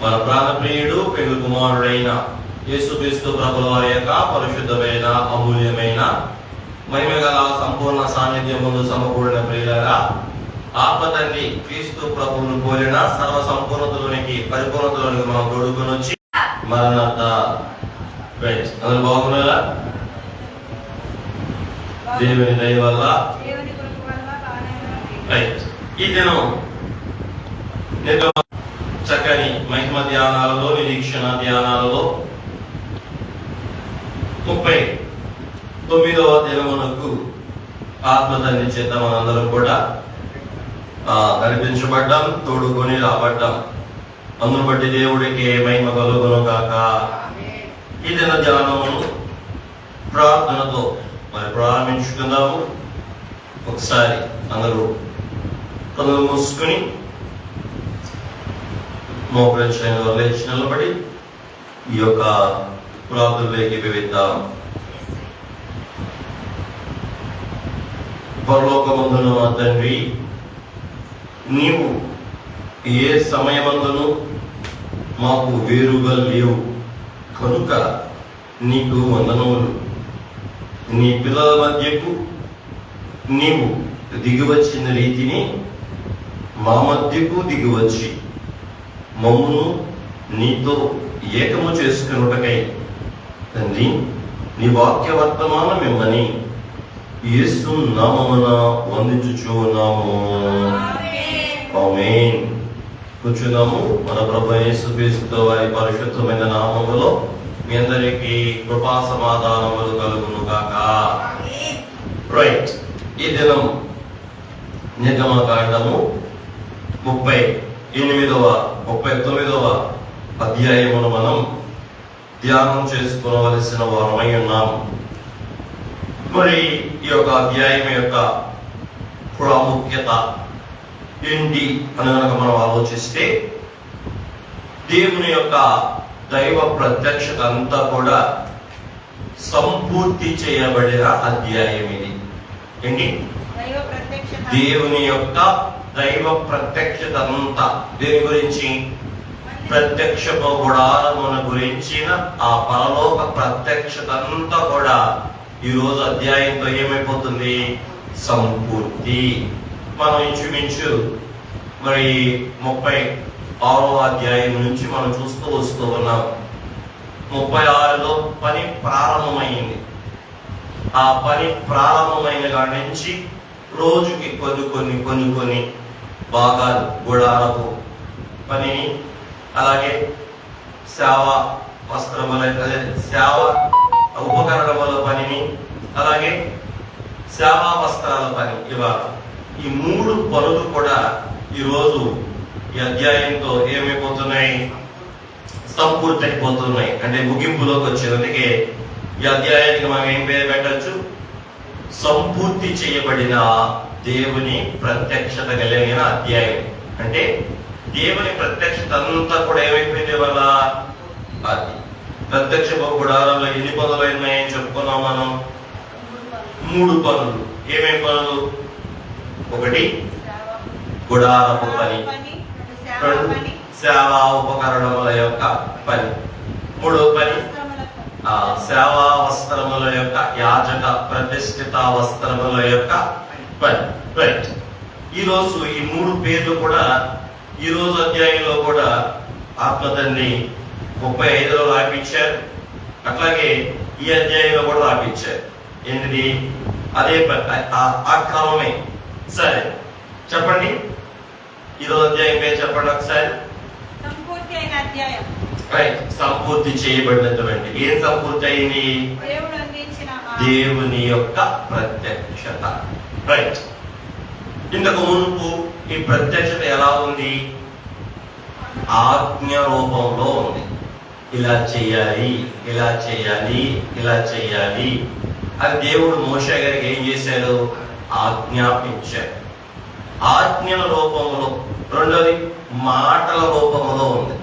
మన ప్రాణప్రియుడు పెళ్లి కుమారుడైన యేసుక్రీస్తు ప్రభుల వారి యొక్క పరిశుద్ధమైన అమూల్యమైన మహిమగల సంపూర్ణ సాన్నిధ్యం ముందు సమకూడిన ప్రియులరా, ఆత్మతండ్రి క్రీస్తు ప్రభువును పోలిన సర్వ సంపూర్ణతలోనికి పరిపూర్ణతలోనికి మనం తోడుకొని వచ్చి మరణత అందరూ బాగున్నారా? దేవుని దయ వల్ల ఈ దినం చక్కని మహిమ ధ్యానాలలో, నిరీక్షణ ధ్యానాలలో 39వ దినమునకు ఆత్మతండ్రి చేత మనందరం కూడా నడిపించబడ్డాం, తోడుకొని రాబడ్డాం. అందును బట్టి దేవుడికి మహిమ కలుగును గాక. ఈ దిన ధ్యానమును ప్రార్థనతో మరి ప్రారంభించుకుందాము. ఒకసారి అందరూ కళ్ళు మూసుకుని మోకరించిన లేచి నిలబడి ఈ యొక్క ప్రార్థనలోకి వివిద్దాం. పరలోకమందున మా తండ్రి, నీవు ఏ సమయమందును మాకు వేరుగా లేవు కనుక నీకు వందనములు. నీ పిల్లల మధ్యకు నీవు దిగివచ్చిన రీతిని మా మధ్యకు దిగివచ్చి మమ్మును నీతో ఏకము చేసుకున్నటకై తండ్రి, నీ వాక్య వర్తమానం మిమ్మని యేసు నామమున వందించుచున్నాము. ఆమేన్. కూర్చున్నాము. మన ప్రభు యేసుక్రీస్తు వారి పరిశుద్ధమైన నామములో మీ అందరికీ కృపా సమాధానములు కలుగును గాక. రైట్. ఈ దినం నిర్గమకాండము 39వ అధ్యాయమును మనం ధ్యానం చేసుకోవలసిన వారమై ఉన్నాం. మరి ఈ యొక్క అధ్యాయం యొక్క ప్రాముఖ్యత ఏంటి అని కనుక మనం ఆలోచిస్తే, దేవుని యొక్క దైవ ప్రత్యక్షత అంతా కూడా సంపూర్తి చేయబడిన అధ్యాయం ఇది. ఏంటి? దేవుని యొక్క దైవ ప్రత్యక్షత అంతా దేని గురించి? ప్రత్యక్ష గుడారమున గురించిన ఆ పరలోక ప్రత్యక్షత అంతా కూడా ఈ రోజు అధ్యాయంతో ఏమైపోతుంది? సంపూర్తి. మనం ఇంచుమించు మరి 36వ అధ్యాయం నుంచి మనం చూస్తూ వస్తూ ఉన్నాం. 36లో పని ప్రారంభమైంది. ఆ పని ప్రారంభమైన కాడి నుంచి రోజుకి కొన్ని భాగాలు, గుడారపు పనిని, అలాగే సేవా వస్త్రముల సేవా ఉపకరణముల పనిని, అలాగే సేవా వస్త్రాల పని, ఇవాళ ఈ 3 పనులు కూడా ఈరోజు ఈ అధ్యాయంతో ఏమైపోతున్నాయి? సంపూర్తి అయిపోతున్నాయి. అంటే ముగింపులోకి వచ్చేది. అందుకే ఈ అధ్యాయానికి మనం ఏం పేరు పెట్టచ్చు? సంపూర్తి చేయబడిన దేవుని ప్రత్యక్షత కలిగిన అధ్యాయం. అంటే దేవుని ప్రత్యక్షత అంతా కూడా ఏమైపోయింది వల్ల అది ప్రత్యక్ష గుడారంలో ఎన్ని పనులు ఉన్నాయని చెప్పుకున్నాం మనం? 3 పనులు. ఏమేమి పనులు? 1 గుడారపు పని, 2 సేవా ఉపకరణముల యొక్క పని, 3వ పని సేవా వస్త్రముల యొక్క యాజక ప్రతిష్ఠిత వస్త్రముల యొక్క పని. రైట్. ఈరోజు ఈ 3 పేర్లు కూడా ఈ రోజు అధ్యాయంలో కూడా ఆత్మతండ్రి 35లో రాపించారు. అట్లాగే ఈ అధ్యాయంలో కూడా రాపించారు. ఏంటిది? అదే ఆ క్రమమే. సరే చెప్పండి, ఈరోజు అధ్యాయం పేరు చెప్పండి ఒకసారి. రైట్. సంపూర్తి చేయబడినటువంటి. ఏం సంపూర్తి అయింది? దేవుని యొక్క ప్రత్యక్షత. రైట్. ఇంతకు మునుపు ఈ ప్రత్యక్షత ఎలా ఉంది? ఆజ్ఞ రూపంలో ఉంది. ఇలా చేయాలి, ఇలా చేయాలి, ఇలా చేయాలి అని దేవుడు మోషే గారికి ఏం చేశాడు? ఆజ్ఞాపించాడు. ఆజ్ఞల రూపంలో. రెండోది మాటల రూపంలో ఉంది.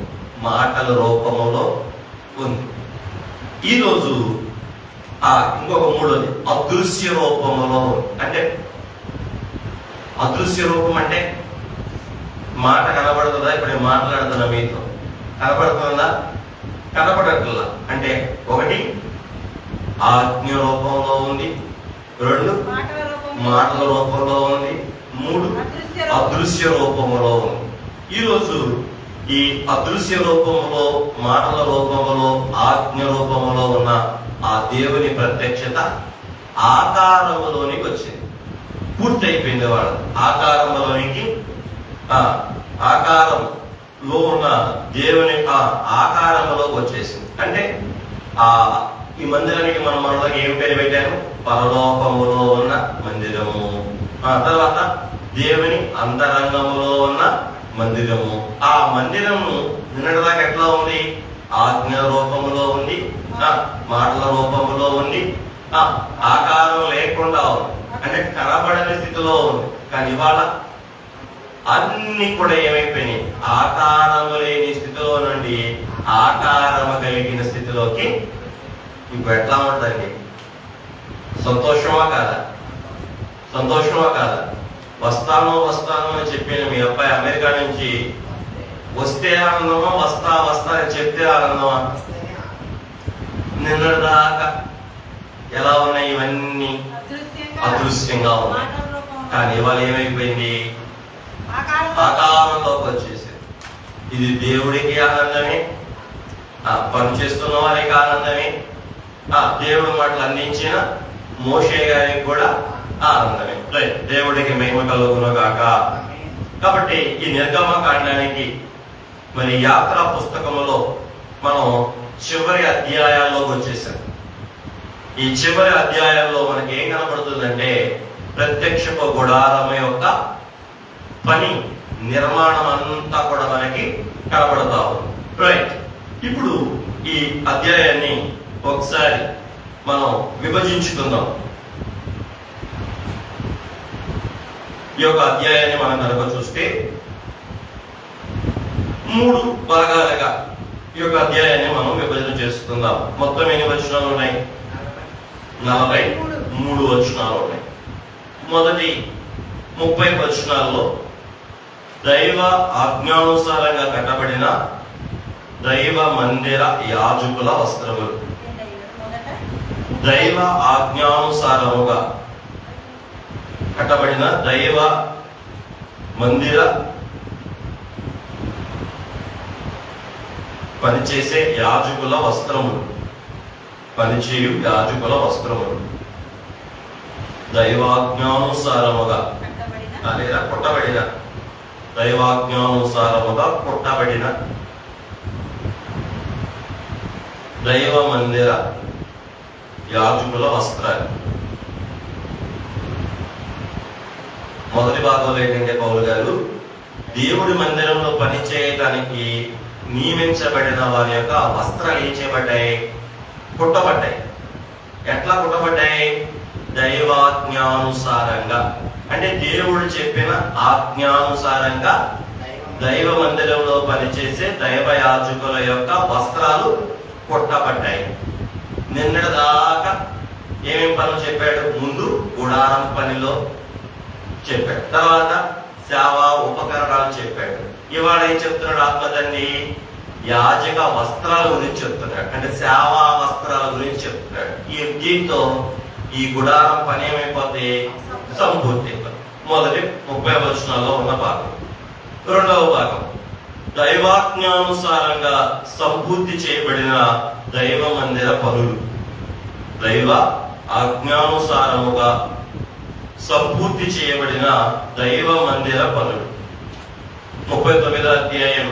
మాటల రూపంలో ఉంది. ఈరోజు ఇంకొక 3వది అదృశ్య రూపంలో ఉంది. అంటే అదృశ్య రూపం అంటే మాట కనబడుతుందా? ఇప్పుడు నేను మాట్లాడుతున్నా మీతో, కనపడుతుందా? కనపడట్లా. అంటే ఒకటి ఆజ్ఞ రూపంలో ఉంది, రెండు మాటల రూపంలో ఉంది, మూడు అదృశ్య రూపంలో ఉంది. ఈరోజు ఈ అదృశ్య రూపంలో, మాటల రూపంలో, ఆజ్ఞ రూపంలో ఉన్న ఆ దేవుని ప్రత్యక్షత ఆకారంలోనికి వచ్చింది. పూర్తయిపోయింది. వాడు ఆకారంలోనికి, ఆకారంలో ఉన్న దేవుని ఆకారంలోకి వచ్చేసింది. అంటే ఈ మందిరానికి మనలో ఏం పేరు పెట్టాను? పరలోకములో ఉన్న మందిరము. తర్వాత దేవుని అంతరంగములో ఉన్న మందిరము. ఆ మందిరము నిన్నటిదాకా ఎట్లా ఉంది? ఆజ్ఞ రూపములో ఉంది, మాటల రూపములో ఉంది, ఆకారం లేకుండా ఉంది, అంటే కనబడని స్థితిలో ఉంది. కానీ ఇవాళ అన్ని కూడా ఏమైపోయినాయి? ఆకారము లేని స్థితిలో నుండి ఆకారము కలిగిన స్థితిలోకి. ఇప్పుడు ఎట్లా ఉంటుందండి? సంతోషమా కాదా? సంతోషమా కాదా? వస్తాను అని చెప్పిన మీ అబ్బాయి అమెరికా నుంచి వస్తే ఆనందమా, వస్తా అని చెప్తే ఆనందమా? నిన్నటిదాకా ఎలా ఉన్నాయి? ఇవన్నీ అదృశ్యంగా ఉన్నాయి. కానీ ఇవాళ ఏమైపోయింది? ఆకారంలోకి వచ్చేసింది. ఇది దేవుడికి ఆనందమే, పనిచేస్తున్న వారికి ఆనందమే, దేవుడు మాటలు అందించిన మోషే గారికి కూడా ఆనందమే. దేవుడికి మహిమ కలుగును గాక. కాబట్టి ఈ నిర్గమకాండానికి మరి యాత్రా పుస్తకములో మనం చివరి అధ్యాయాల్లోకి వచ్చేసాం. ఈ చివరి అధ్యాయంలో మనకి ఏం కనబడుతుందంటే ప్రత్యక్షపు గుడారం యొక్క పని, నిర్మాణం అంతా కూడా మనకి కనబడతా ఉంది. రైట్. ఇప్పుడు ఈ అధ్యాయాన్ని ఒకసారి మనం విభజించుకుందాం. ఈ యొక్క అధ్యాయాన్ని మనం కనుక చూస్తే 3 భాగాలుగా ఈ యొక్క అధ్యాయాన్ని మనం విభజన చేసుకుందాం. మొత్తం ఎన్ని వచనాలు ఉన్నాయి? 43 వచనాలు ఉన్నాయి. మొదటి 30 వచనాల్లో దైవ ఆజ్ఞానుసారంగా కట్టబడిన దైవ మందిర యాజకుల వస్త్రములు. దైవ ఆజ్ఞానుసారముగా కట్టబడిన దైవ మందిర పనిచేసే యాజకుల వస్త్రములు, పనిచేయు యాజకుల వస్త్రములు. దైవాజ్ఞానుసారముగా లేదా కొట్టబడిన, దైవాజ్ఞానుసారముగా కొట్టబడిన దైవ మందిర యాజకుల వస్త్రాలు. మొదటి భాగంలో ఏంటంటే పౌలు గారు దేవుడి మందిరంలో పని చేయడానికి నియమించబడిన వారి యొక్క వస్త్రాలు ఏం చేయబడ్డాయి? కుట్టబడ్డాయి. ఎట్లా కుట్టబడ్డాయి? దైవాజ్ఞానుసారంగా, అంటే దేవుడు చెప్పిన ఆజ్ఞానుసారంగా దైవ మందిరంలో పనిచేసే దైవ యాజకుల యొక్క వస్త్రాలు కుట్టబడ్డాయి. నిన్నటి దాకా ఏమేం పనులు చెప్పాడు? ముందు గుడారం పనిలో చెప్పాడు, తర్వాత సేవా ఉపకరణాలు చెప్పాడు. ఇవాళ ఏం చెప్తున్నాడు ఆత్మతండ్రి? యాజక వస్త్రాల గురించి చెప్తున్నాడు, అంటే సేవా వస్త్రాల గురించి చెప్తున్నాడు. దీంతో ఈ గుడారం పని ఏమైపోతే సంపూర్తి. మొదటి 30 వచనాల్లో ఉన్న భాగం. రెండవ భాగం దైవాజ్ఞానుసారంగా సంపూర్తి చేయబడిన దైవ మందిర పనులు. దైవ ఆజ్ఞానుసారముగా సంపూర్తి చేయబడిన దైవ మందిర పనులు. 39వ అధ్యాయం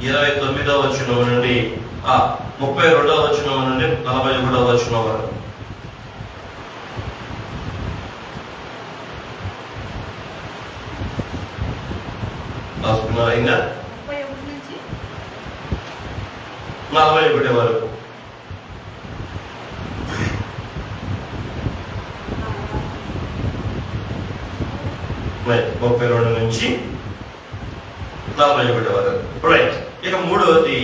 29వ వచనం నుండి 32వ వచనం నుండి 41వ వచనం వరకు. అయిందా? 41 వరకు. రైట్. 32 నుంచి 41 వరకు. రైట్. ఇక మూడవది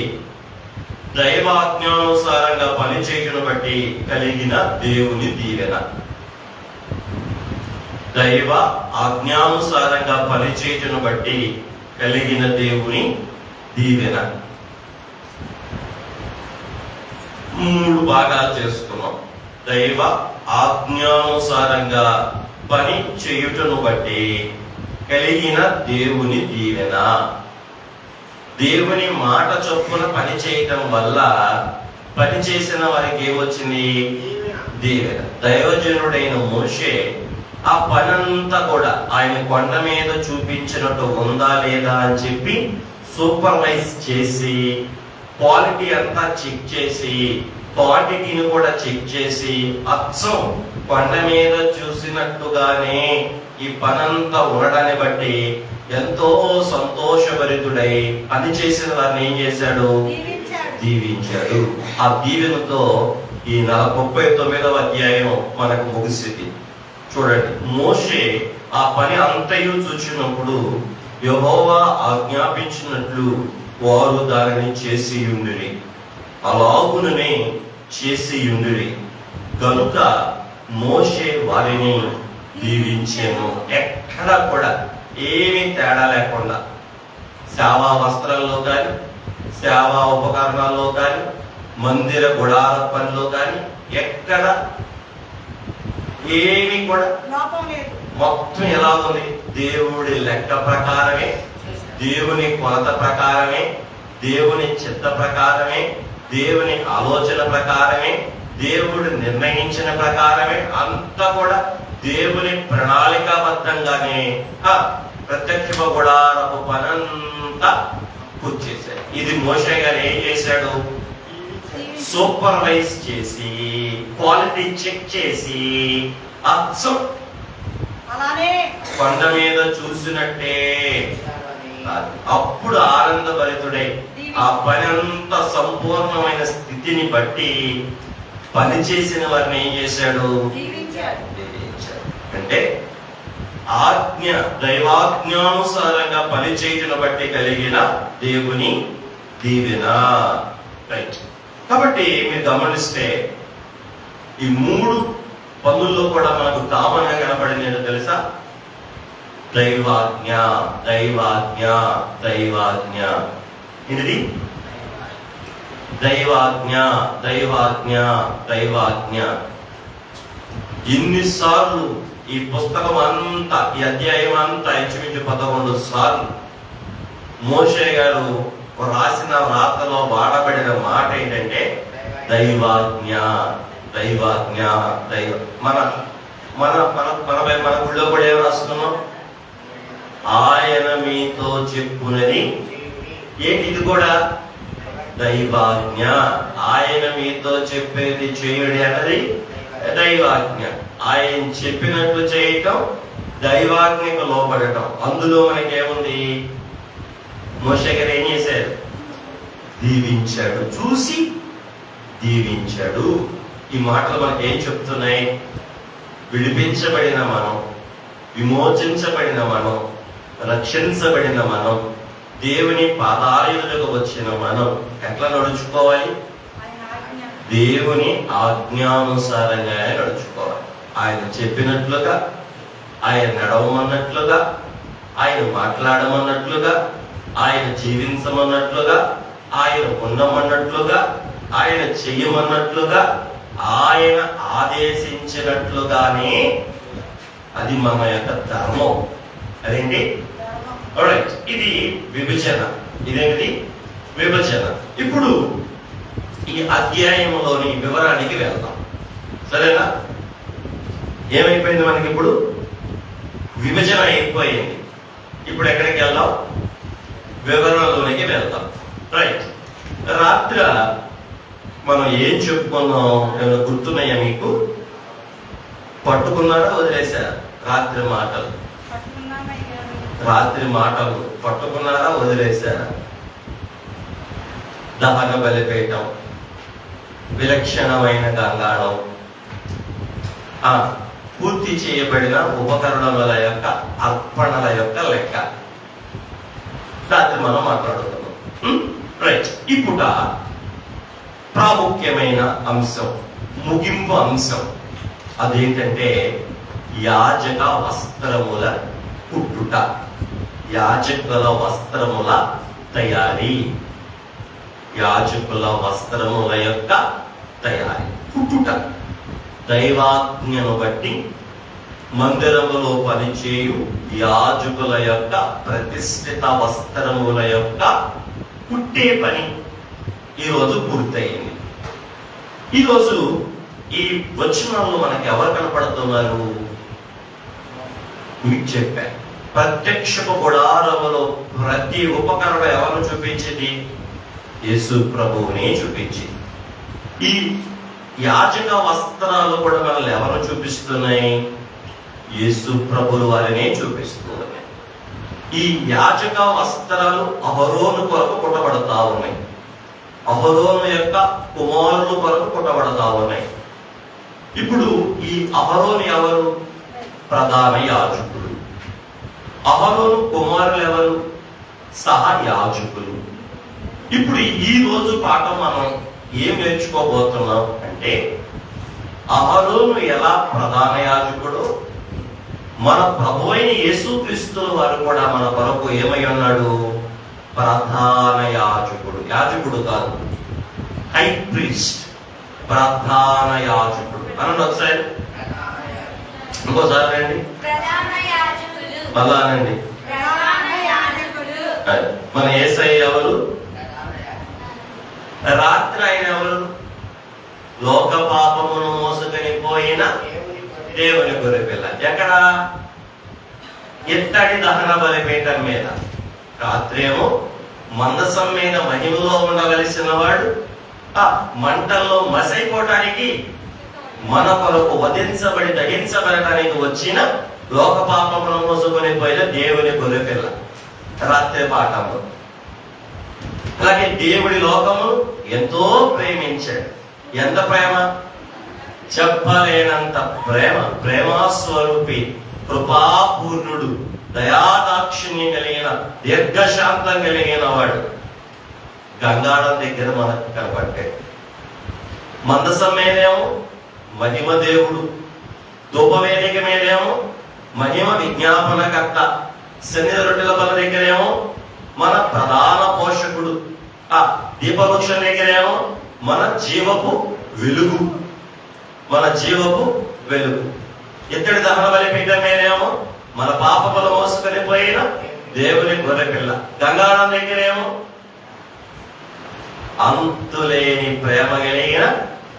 దైవాజ్ఞానుసారంగా పనిచేయను బట్టి కలిగిన దేవుని దీవెన. దైవ ఆజ్ఞానుసారంగా పనిచేయను బట్టి కలిగిన దేవుని దీవెన. 3 భాగాలు చేసుకున్నాం. దైవ ఆజ్ఞానుసారంగా పని చేయుటను బట్టి కలిగిన దేవుని దీవెన. దేవుని మాట చొప్పున పని చేయటం వల్ల పని చేసిన వారికి ఏమొచ్చింది? దీవెన. దైవజనుడైన మోషే ఆ పనంతా కూడా ఆయన కొండ మీద చూపించినట్టు ఉందా లేదా అని చెప్పి సూపర్వైజ్ చేసి, క్వాలిటీ అంతా చెక్ చేసి, క్వాంటిటీని కూడా చెక్ చేసి, అచ్చం కొండ మీద చూసినట్టుగానే ఈ పనంతా ఉండడాన్ని బట్టి ఎంతో సంతోషభరితుడై పని చేసిన వారిని ఏం చేశాడు? దీవించాడు. ఆ దీవెనతో ఈ 39వ అధ్యాయం మనకు ముగిసింది. చూడండి, మోషే ఆ పని అంతయు చూచినప్పుడు యెహోవా ఆజ్ఞాపించినట్లు వారు దానిని చేసి ఉండిరి, అలాగుననే చేసి ఉండిరి గనుక మోషే వారిని దీవించెను. ఎక్కడ కూడా ఏమీ తేడా లేకుండా సేవా వస్త్రాల్లో కానీ, సేవా ఉపకరణాల్లో కానీ, మందిర గుడార పనిలో కానీ ఎక్కడ ఏమీ కూడా మొత్తం ఎలా ఉంది? దేవుడి లెక్క ప్రకారమే, దేవుని కొలత ప్రకారమే, దేవుని చిత్త ప్రకారమే, దేవుని ఆలోచన ప్రకారమే, దేవుడు నిర్ణయించిన ప్రకారమే అంతా కూడా దేవుని ప్రణాళికాబద్ధంగానే ప్రత్యక్ష గుడారపు పనంతా పూర్తి చేశాడు. ఇది మోషే గారు ఏం చేశాడు? సూపర్వైజ్ చేసి, క్వాలిటీ చెక్ చేసి, అచ్చం కొండ మీద చూసినట్టే అప్పుడు ఆనందభరితుడై ఆ పని అంతా సంపూర్ణమైన స్థితిని బట్టి పని చేసిన వారిని ఏం చేశాడు? అంటే ఆజ్ఞ, దైవాజ్ఞానుసారంగా పని చేయటం బట్టి కలిగిన దేవుని దీవెన. రైట్. కాబట్టి మీరు గమనిస్తే ఈ 3 పనుల్లో కూడా మనకు కామన్ గా కనపడింది ఏంటో తెలుసా? దైవాజ్ఞ, దైవాజ్ఞ, దైవాజ్ఞ. ఇది దైవాజ్ఞ, దైవాజ్ఞ, దైవాజ్ఞ. ఎన్నిసార్లు ఈ పుస్తకం అంతా, ఈ అధ్యాయం అంతా ఇంచుమించు 11 సార్లు మోషే గారు రాసిన రాతలో వాడబడిన మాట ఏంటంటే దైవాజ్ఞ, దైవాజ్ఞ, దైవ. మన మన మన మన గుళ్ళో కూడా ఏం రాస్తున్నాం? ఆయన మీతో చెప్పునది ఏంటి? ఇది కూడా దైవాజ్ఞ. ఆయన మీతో చెప్పేది చేయుడి అన్నది దైవాజ్ఞ. ఆయన చెప్పినట్లు చేయటం, దైవాజ్ఞకు లోపడటం. అందులో మనకేముంది? మోషే గారు ఏం చేశారు? దీవించాడు, చూసి దీవించాడు. ఈ మాటలు మనకి ఏం చెప్తున్నాయి? విడిపించబడిన మనం, విమోచించబడిన మనం, రక్షించబడిన మనం, దేవుని పాదాలయులకు వచ్చిన మనం ఎట్లా నడుచుకోవాలి? దేవుని ఆజ్ఞానుసారంగా నడుచుకోవాలి. ఆయన చెప్పినట్లుగా, ఆయన నడవమన్నట్లుగా, ఆయన మాట్లాడమన్నట్లుగా, ఆయన జీవించమన్నట్లుగా, ఆయన ఉండమన్నట్లుగా, ఆయన చెయ్యమన్నట్లుగా, ఆయన ఆదేశించినట్లుగానే అది మన యొక్క ధర్మం. అదేంటి? ఆల్రైట్. ఇది విభజన. ఇదేంటి? విభజన. ఇప్పుడు ఈ అధ్యాయంలోని వివరానికి వెళ్దాం. సరేనా? ఏమైపోయింది మనకి? ఇప్పుడు విభజన అయిపోయింది. ఇప్పుడు ఎక్కడికి వెళ్దాం? వివరణలోనికి వెళ్దాం. రైట్. రాత్రి మనం ఏం చెప్పుకున్నాం? ఏమైనా గుర్తున్నాయా మీకు? పట్టుకున్నారా, వదిలేశారా? రాత్రి మాటలు పట్టుకున్నారా, వదిలేశారా? దహన బలిపీఠం, విలక్షణమైన గంగాళం, పూర్తి చేయబడిన ఉపకరణముల యొక్క అర్పణల యొక్క లెక్క రాత్రి మనం మాట్లాడుతున్నాం. రైట్. ఇప్పుడు ప్రాముఖ్యమైన అంశం, ముగింపు అంశం. అదేంటంటే యాజక వస్త్రముల కుట్టుట, యాజకుల వస్త్రముల తయారీ, యాజకుల వస్త్రముల యొక్క తయారీ, పుట్టుట. దైవాజ్ఞను బట్టి మందిరములో పనిచేయు యాజకుల యొక్క ప్రతిష్ఠిత వస్త్రముల యొక్క కుట్టే పని ఈరోజు పూర్తయింది. ఈరోజు ఈ వచనాల్లో మనకి ఎవరు కనపడుతున్నారు? మీకు చెప్పాను, ప్రత్యక్షపు గుడారములో ప్రతి ఉపకరణం ఎవరు చూపించింది? యేసు ప్రభువుని చూపించింది. ఈ యాజక వస్త్రాలు కూడా మనల్ని ఎవరు చూపిస్తున్నాయి? యేసు ప్రభుల వారినే చూపిస్తున్నాయి. ఈ యాజక వస్త్రాలు అహరోను కొరకు కుట్టబడతా ఉన్నాయి. అహరోను యొక్క కుమారుల కొరకు కుట్టబడతా ఉన్నాయి. ఇప్పుడు ఈ అహరోను ఎవరు? ప్రధాన యాజకులు. అహరోను కుమారులు ఎవరు? సహయాజకులు. ఇప్పుడు ఈ రోజు పాఠం మనం ఏం నేర్చుకోబోతున్నాం అంటే, అహరోను ఎలా ప్రధాన యాజకుడు, మన ప్రభు అయిన యేసుక్రీస్తుల వారు కూడా మన కొరకు ఏమై ఉన్నాడు? ప్రధాన యాజకుడు. యాజకుడు కాదు, హై ప్రీస్ట్, ప్రధాన యాజకుడు అనండి. ఒకసారి ఇంకోసారి రండి, మళ్ళా అనండి. మన యేసయ్య ఎవరు? రాత్రి ఆయన ఎవరు? లోక పాపమును మోసుకొని పోయిన దేవుని గొర్రెపిల్ల. ఎక్కడ? ఇత్తడి దహన బలిపీఠం మీద. రాత్రేమో మందసం మీద మహిమలో ఉండవలసిన వాడు ఆ మంటల్లో మసైపోవటానికి మన కొరకు వధించబడి దహించబడటానికి వచ్చిన లోక పాపమును మోసుకొని పోయిన దేవుని గొర్రెపిల్ల రాత్రి పాఠంలో. అలాగే దేవుడి లోకము ఎంతో ప్రేమించాడు. ఎంత ప్రేమ? చెప్పలేనంత ప్రేమ. ప్రేమాస్వరూపి, కృపాపూర్ణుడు, దయాదాక్షిణ్యం కలిగిన, దీర్ఘశాంతం కలిగిన వాడు గంగాళం దగ్గర మనకు కనపడ్డాడు. మందసం మీదేమో మహిమ దేవుడు, ధూపవేదిక మీదేమో మహిమ విజ్ఞాపనకర్త, శని రొట్టెల బల దగ్గరేమో మన ప్రధాన పోషకుడు, ఆ దీపవృక్షం దగ్గరేమో మన జీవపు వెలుగు, మన జీవపు వెలుగు. ఇత్తడి దహన బలిపీఠం మీదేమో మన పాపములు మోసుకొని పోయిన దేవుని గొర్రెపిల్ల. గంగాళం దగ్గరేమో అంతులేని ప్రేమ కలిగిన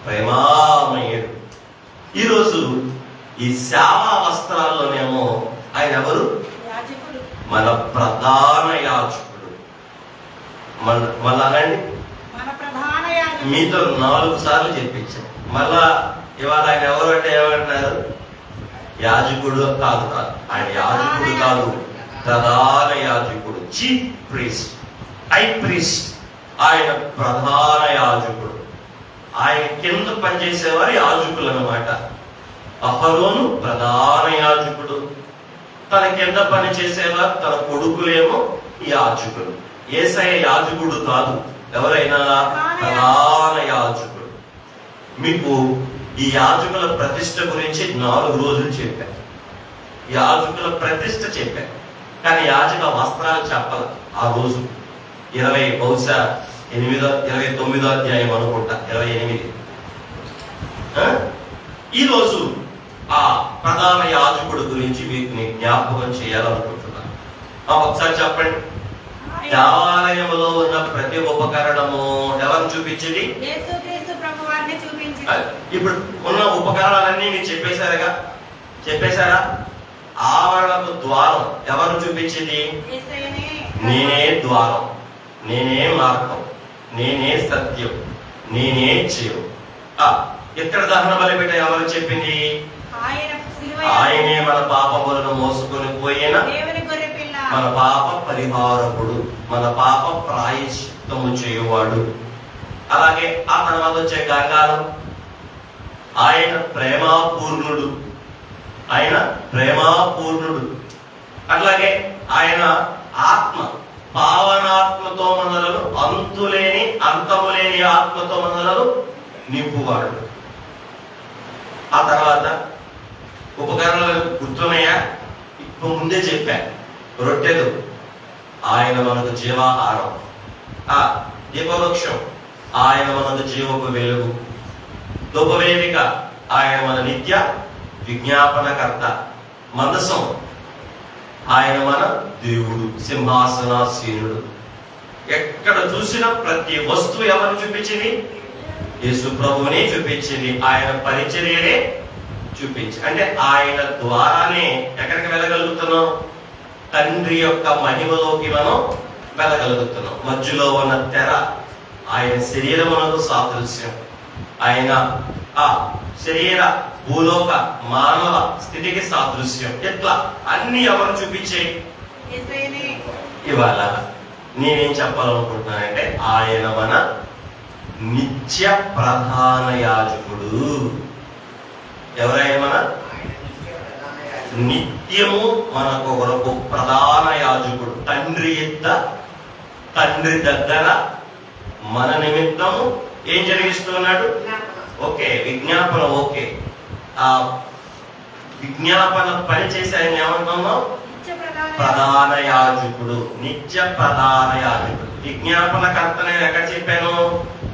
ప్రేమామయుడు. ఈరోజు ఈ సేవా వస్త్రాల్లోనేమో ఆయన ఎవరు? మన ప్రధాన యాజకుడు. మళ్ళా అనండి, మీతో 4 సార్లు చెప్పించాను. మళ్ళా ఇవాళ ఆయన ఎవరు అంటే ఏమంటున్నారు? యాజకుడు కాదు, ఆయన యాజకుడు కాదు, ప్రధాన యాజకుడు, చీఫ్ ప్రీస్ట్, హై ప్రీస్ట్. ఆయన ప్రధాన యాజకుడు. ఆయన కింద పనిచేసేవారు యాజకులు అన్నమాట. అహరోను ప్రధాన యాజకుడు, తన కింద పని చేసేవారు తన కొడుకులేమో యాజకులు. యేసయ్య యాజకుడు కాదు, ఎవరైనా ప్రధాన యాజకుడు. మీకు ఈ యాజకుల ప్రతిష్ఠ గురించి 4 రోజులు చెప్పాను. యాజకుల ప్రతిష్ఠ చెప్పాను, కానీ యాజక వస్త్రాలు చెప్పాలి. ఆ రోజు బహుశా 29వ అధ్యాయం అనుకుంటా, 28. ఈరోజు ఆ ప్రధాన యాజకుడు గురించి మీకు నేను జ్ఞాపకం చేయాలనుకుంటున్నాను. ఒకసారి చెప్పండి. దేవాలయంలో ఉన్న ప్రతి ఉపకరణము ఎవరిని చూపించింది? ఇప్పుడు ఉన్న ఉపకరణాలన్నీ మీరు చెప్పేశారుగా, చెప్పేశారా? ఆవరణకు ద్వారం ఎవరు చూపించింది? నేనే ద్వారం, నేనే మార్గం, నేనే సత్యం, నేనే జీవం. ఇక్కడ దహన బలిపీఠం ఎవరు చెప్పింది? ఆయనే మన పాపములను మోసుకొని పోయిన మన పాప పరిహారకుడు, మన పాప ప్రాయశ్చిత్తము చేయువాడు. అలాగే ఆ తర్వాత వచ్చే గంగాళం, ఆయన ప్రేమాపూర్ణుడు, ఆయన ప్రేమాపూర్ణుడు. అట్లాగే ఆయన ఆత్మ, పావనాత్మతో మనలను, అంతులేని అంతములేని ఆత్మతో మనలను నింపువాడు. ఆ తర్వాత ఉపకరణాలు గుర్తున్నాయా? ఇప్పుడు ముందే చెప్పా, రొట్టెలు ఆయన మనకు జీవాహారం, ఆ దీపవృక్షం ఆయన మనకు జీవపు వెలుగు, ధూపవేదిక ఆయన మన నిత్య విజ్ఞాపనకర్త. మందసం ఆయన మన దేవుడు, సింహాసనాసీనుడు. ఎక్కడ చూసినా ప్రతి వస్తువు ఎవరిని చూపించింది? యేసు ప్రభువునే చూపించింది. ఆయన పరిచర్యనే చూపించి, అంటే ఆయన ద్వారానే ఎక్కడికి వెళ్ళగలుగుతున్నాం? తండ్రి యొక్క మహిమలోకి మనం వెళ్ళగలుగుతున్నాం. మధ్యలో ఉన్న తెర ఆయన శరీరమునకు సాదృశ్యం. ఆయన ఆ శరీర భూలోక మానవ స్థితికి సాదృశ్యం. ఎట్లా అన్ని ఎవరు చూపించే? ఇవాళ నేనేం చెప్పాలనుకుంటున్నానంటే ఆయన మన నిత్య ప్రధాన యాజకుడు. ఎవరైనా మన నిత్యము మనకు కొరకు ప్రధాన యాజకుడు. తండ్రి దగ్గర మన నిమిత్తము ఏం జరిగిస్తున్నాడు? ఓకే, విజ్ఞాపన. ఓకే, ఆ విజ్ఞాపన పని చేసి ఆయన ఏమంటున్నాం? ప్రధాన యాజకుడు, నిత్య ప్రధాన యాజకుడు. విజ్ఞాపనకర్త నేను ఎక్కడ చెప్పాను?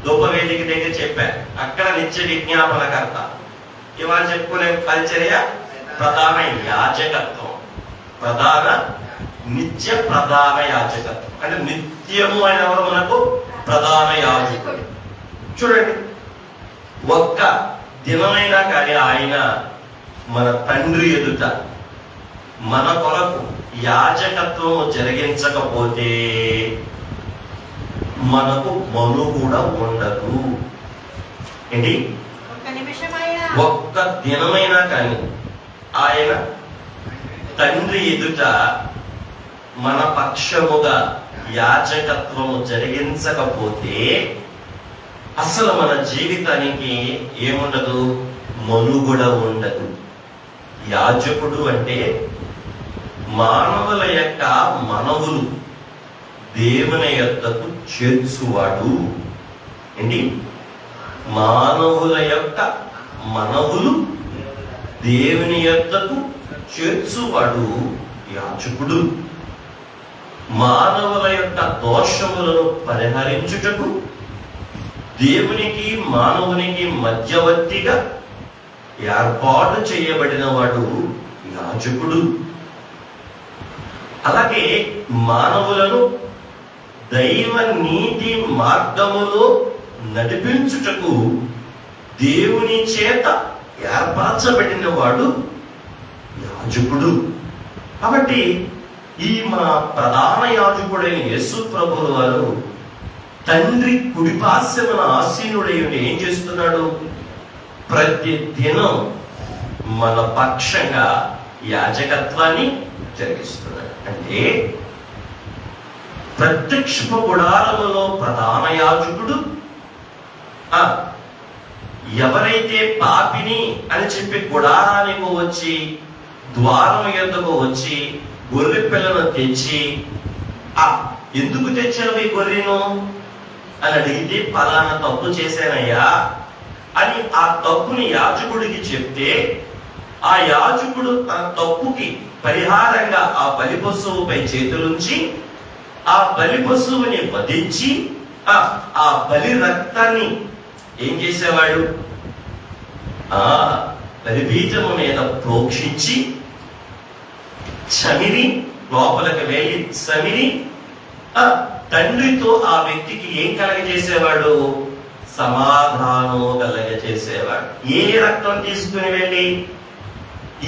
ధూపవేదిక దగ్గర చెప్పాను. అక్కడ నిత్య విజ్ఞాపనకర్త. ఇవాళ చెప్పుకునే పరిచర్య ప్రధాన యాజకత్వం. నిత్య ప్రధాన యాజకత్వం అంటే నిత్యము ఆయన ఎవరు? మనకు ప్రధాన యాజకుడు. చూడండి, ఒక్క దినమైనా కానీ ఆయన మన తండ్రి ఎదుట మన కొరకు యాజకత్వం జరిగించకపోతే మనకు మనుగడ ఉండదు. ఏంటి? ఒక్క దినమైనా కానీ ఆయన తండ్రి ఎదుట మన పక్షముగా యాజకత్వము జరిగించకపోతే అసలు మన జీవితానికి ఏముండదు? మనుగడ ఉండదు. యాజకుడు అంటే మానవుల యొక్క మనవులు దేవుని యొద్దకు చేర్చువాడు. ఏంటి? మానవుల యొక్క మనవులు దేవుని యొద్దకు చేర్చువాడు యాజకుడు. మానవుల యొక్క దోషములను పరిహరించుటకు దేవునికి మానవునికి మధ్యవర్తిగా ఏర్పాటు చేయబడిన వాడు యాజకుడు. అలాగే మానవులను దైవ నీతి మార్గములో నడిపించుటకు దేవుని చేత ఏర్పరచబడిన వాడు యాజకుడు. కాబట్టి ఈ మన ప్రధాన యాజకుడైన యేసు ప్రభువు వారు తండ్రి కుడిపార్శ్వమున ఆసీనుడై ఏం చేస్తున్నాడు? ప్రతి దినం మన పక్షంగా యాజకత్వాన్ని జరిగిస్తున్నాడు. అంటే ప్రత్యక్ష గుడారములో ప్రధాన యాజకుడు ఎవరైతే పాపిని అని చెప్పి గుడారానికి వచ్చి ద్వారం యొద్దకు వచ్చి గొర్రె పిల్లను తెచ్చి ఎందుకు తెచ్చావు ఈ గొర్రెను అని అడిగితే పలానా తప్పు చేశానయ్యా అని ఆ తప్పుని యాజకుడికి చెప్తే ఆ యాజకుడు తన తప్పుకి పరిహారంగా ఆ బలి పశువుపై చేతులుంచి ఆ బలి పశువుని వధించి ఆ బలి రక్తాన్ని ఏం చేసేవాడు? బలిపీఠము మీద ప్రోక్షించి చమిరి లోపలికి వెళ్ళి చమిరి తండ్రితో ఆ వ్యక్తికి ఏం కలగజేసేవాడు? సమాధానము కలగజేసేవాడు. ఏ రక్తం తీసుకుని వెళ్ళి?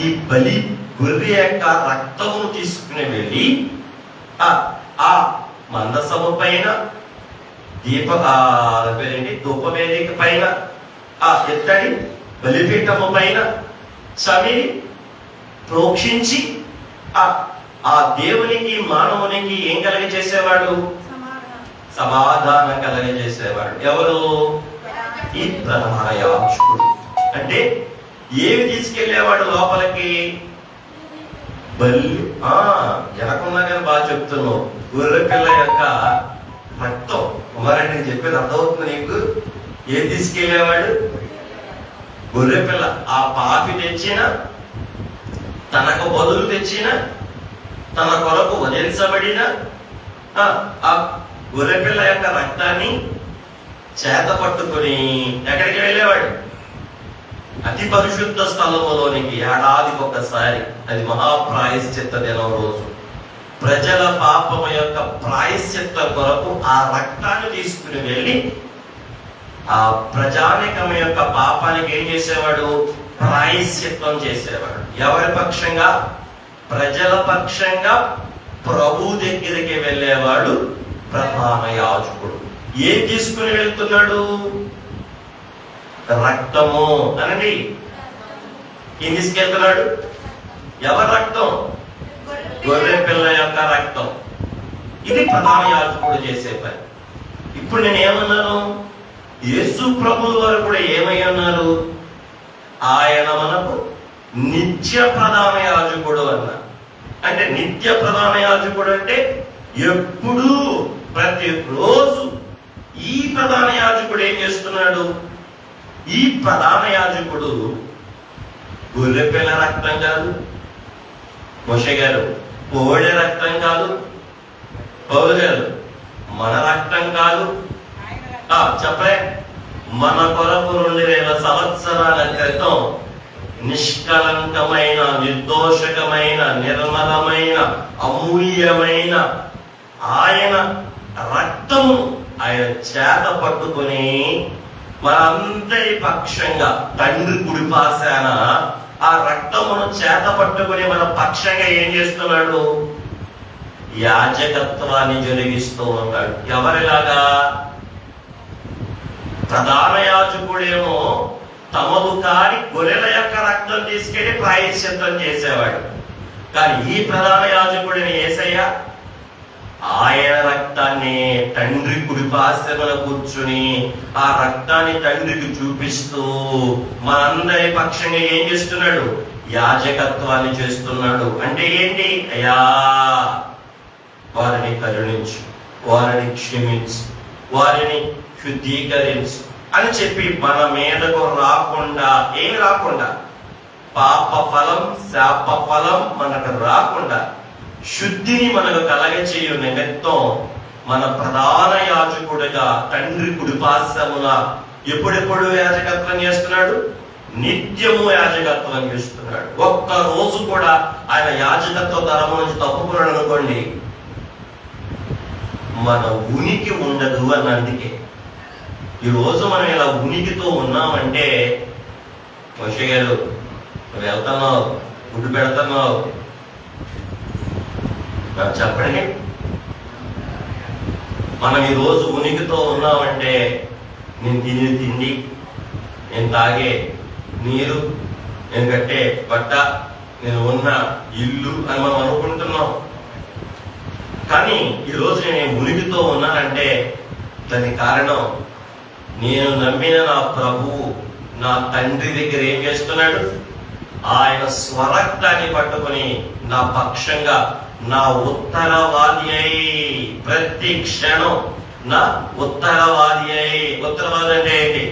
ఈ బలి గొర్రె యొక్క రక్తమును తీసుకుని వెళ్ళి ఆ మందసము పైన ధూపవేదిక పైన ఆ ఎత్తడి బలిపీఠము పైన చమిరి ప్రోక్షించి ఆ దేవునికి మానవునికి ఏం కలగజేసేవాడు? సమాధానం కలగజేసేవాడు. ఎవరు? ఈ ప్రధాన యాజకుడు. అంటే ఏమి తీసుకెళ్లేవాడు లోపలికి? బలి. ఎనకున్నా కానీ బాగా చెప్తున్నావు. గొర్రె పిల్ల యొక్క రక్తం. కుమారండి నేను చెప్పేది అర్థమవుతుంది నీకు? ఏం తీసుకెళ్లేవాడు? గొర్రె పిల్ల. ఆ పాపి తెచ్చిన, తనకు బదులు తెచ్చిన, తన కొరకు వదిలించబడిన ఆ గొర్రె పిల్ల యొక్క రక్తాన్ని చేత పట్టుకుని ఎక్కడికి వెళ్ళేవాడు? అతి పరిశుద్ధ స్థలములోనికి ఏడాదికి ఒకసారి, అది మహాప్రాయశ్చిత్త దినం రోజు, ప్రజల పాపము యొక్క ప్రాయశ్చిత్తం కొరకు ఆ రక్తాన్ని తీసుకుని వెళ్ళి ఆ ప్రజానికం యొక్క పాపానికి ఏం చేసేవాడు? ప్రాయశ్చిత్తం చేసేవాడు. ఎవరి పక్షంగా? ప్రజల పక్షంగా ప్రభు దగ్గరికి వెళ్ళేవాడు ప్రధాన యాజకుడు. ఏం తీసుకుని వెళ్తున్నాడు? రక్తము అనండి. ఏం తీసుకెళ్తున్నాడు? ఎవరి రక్తం? గొర్రె పిల్ల యొక్క రక్తం. ఇది ప్రధాన యాజకుడు చేసే పని. ఇప్పుడు నేను ఏమన్నాను? యేసు ప్రభుల వారు కూడా ఏమై ఉన్నారు? ఆయన మనకు నిత్య ప్రధాన యాజకుడు అన్న. అంటే నిత్య ప్రధాన యాజకుడు అంటే ఎప్పుడూ ప్రతిరోజు ఈ ప్రధాన యాజకుడు ఏం చేస్తున్నాడు? ఈ ప్రధాన యాజకుడు గొర్రెపిల్ల రక్తం కాదు, మోషే గారు కోడె రక్తం కాదు, పౌలు గారు మన రక్తం కాదు, చెప్పలే, మన కొరకు 2000 సంవత్సరాల క్రితం నిష్కలంకమైన, నిర్దోషకమైన, నిర్మలమైన, అమూల్యమైన ఆయన రక్తము ఆయన చేత పట్టుకొని మనందరి పక్షంగా తండ్రి కుడిపాశాన ఆ రక్తమును చేత పట్టుకుని మన పక్షంగా ఏం చేస్తున్నాడు? యాజకత్వాన్ని జరిగిస్తూ ఉన్నాడు. ఎవరిలాగా? ప్రధాన యాజకుడేమో తమకు కాని గొర్రెల యొక్క రక్తం తీసుకెళ్లి ప్రాయశ్చిత్తం చేసేవాడు. కానీ ఈ ప్రధాన యాజకుడిని యేసయ్య ఆయన రక్తాన్ని తండ్రి కుడిపార్శ్వమున కూర్చుని ఆ రక్తాన్ని తండ్రికి చూపిస్తూ మనందరి పక్షంగా ఏం చేస్తున్నాడు? యాజకత్వాన్ని చేస్తున్నాడు. అంటే ఏంటి? అయ్యా వారిని కరుణించు, వారిని క్షమించు, వారిని శుద్ధీకరించు అని చెప్పి మన మీదకు రాకుండా, ఏమి రాకుండా, పాప ఫలం శాప ఫలం మనకు రాకుండా శుద్ధిని మనకు కలగచేయు నిమిత్తం మన ప్రధాన యాజకుడిగా తండ్రి కుడిపార్శ్వమున ఎప్పుడెప్పుడు యాజకత్వం చేస్తున్నాడు? నిత్యము యాజకత్వం చేస్తున్నాడు. ఒక్క రోజు కూడా ఆయన యాజకత్వ ధర్మం నుంచి తప్పుకున్నాడు అనుకోండి, మన ఉనికి ఉండదు అని. అందుకే ఈరోజు మనం ఇలా ఉనికితో ఉన్నామంటే, మోషే గారు నువ్వు వెళ్తున్నావు, గుడ్డు పెడుతున్నావు, చెప్పండి. మనం ఈరోజు ఉనికితో ఉన్నామంటే నేను తినే తిండి, నేను తాగే నీరు, నేను కట్టే బట్ట, నేను ఉన్న ఇల్లు అని మనం అనుకుంటున్నాం. కానీ ఈరోజు నేను ఉనికితో ఉన్నానంటే దానికి కారణం నేను నమ్మిన నా ప్రభువు, నా తండ్రి దగ్గర ఏం చేస్తున్నాడు? ఆయన స్వరక్తాన్ని పట్టుకుని నా పక్షంగా, నా ఉత్తరవాది అయి, ప్రతి క్షణం నా ఉత్తరవాది అయి. ఉత్తరవాది అంటే ఏంటి?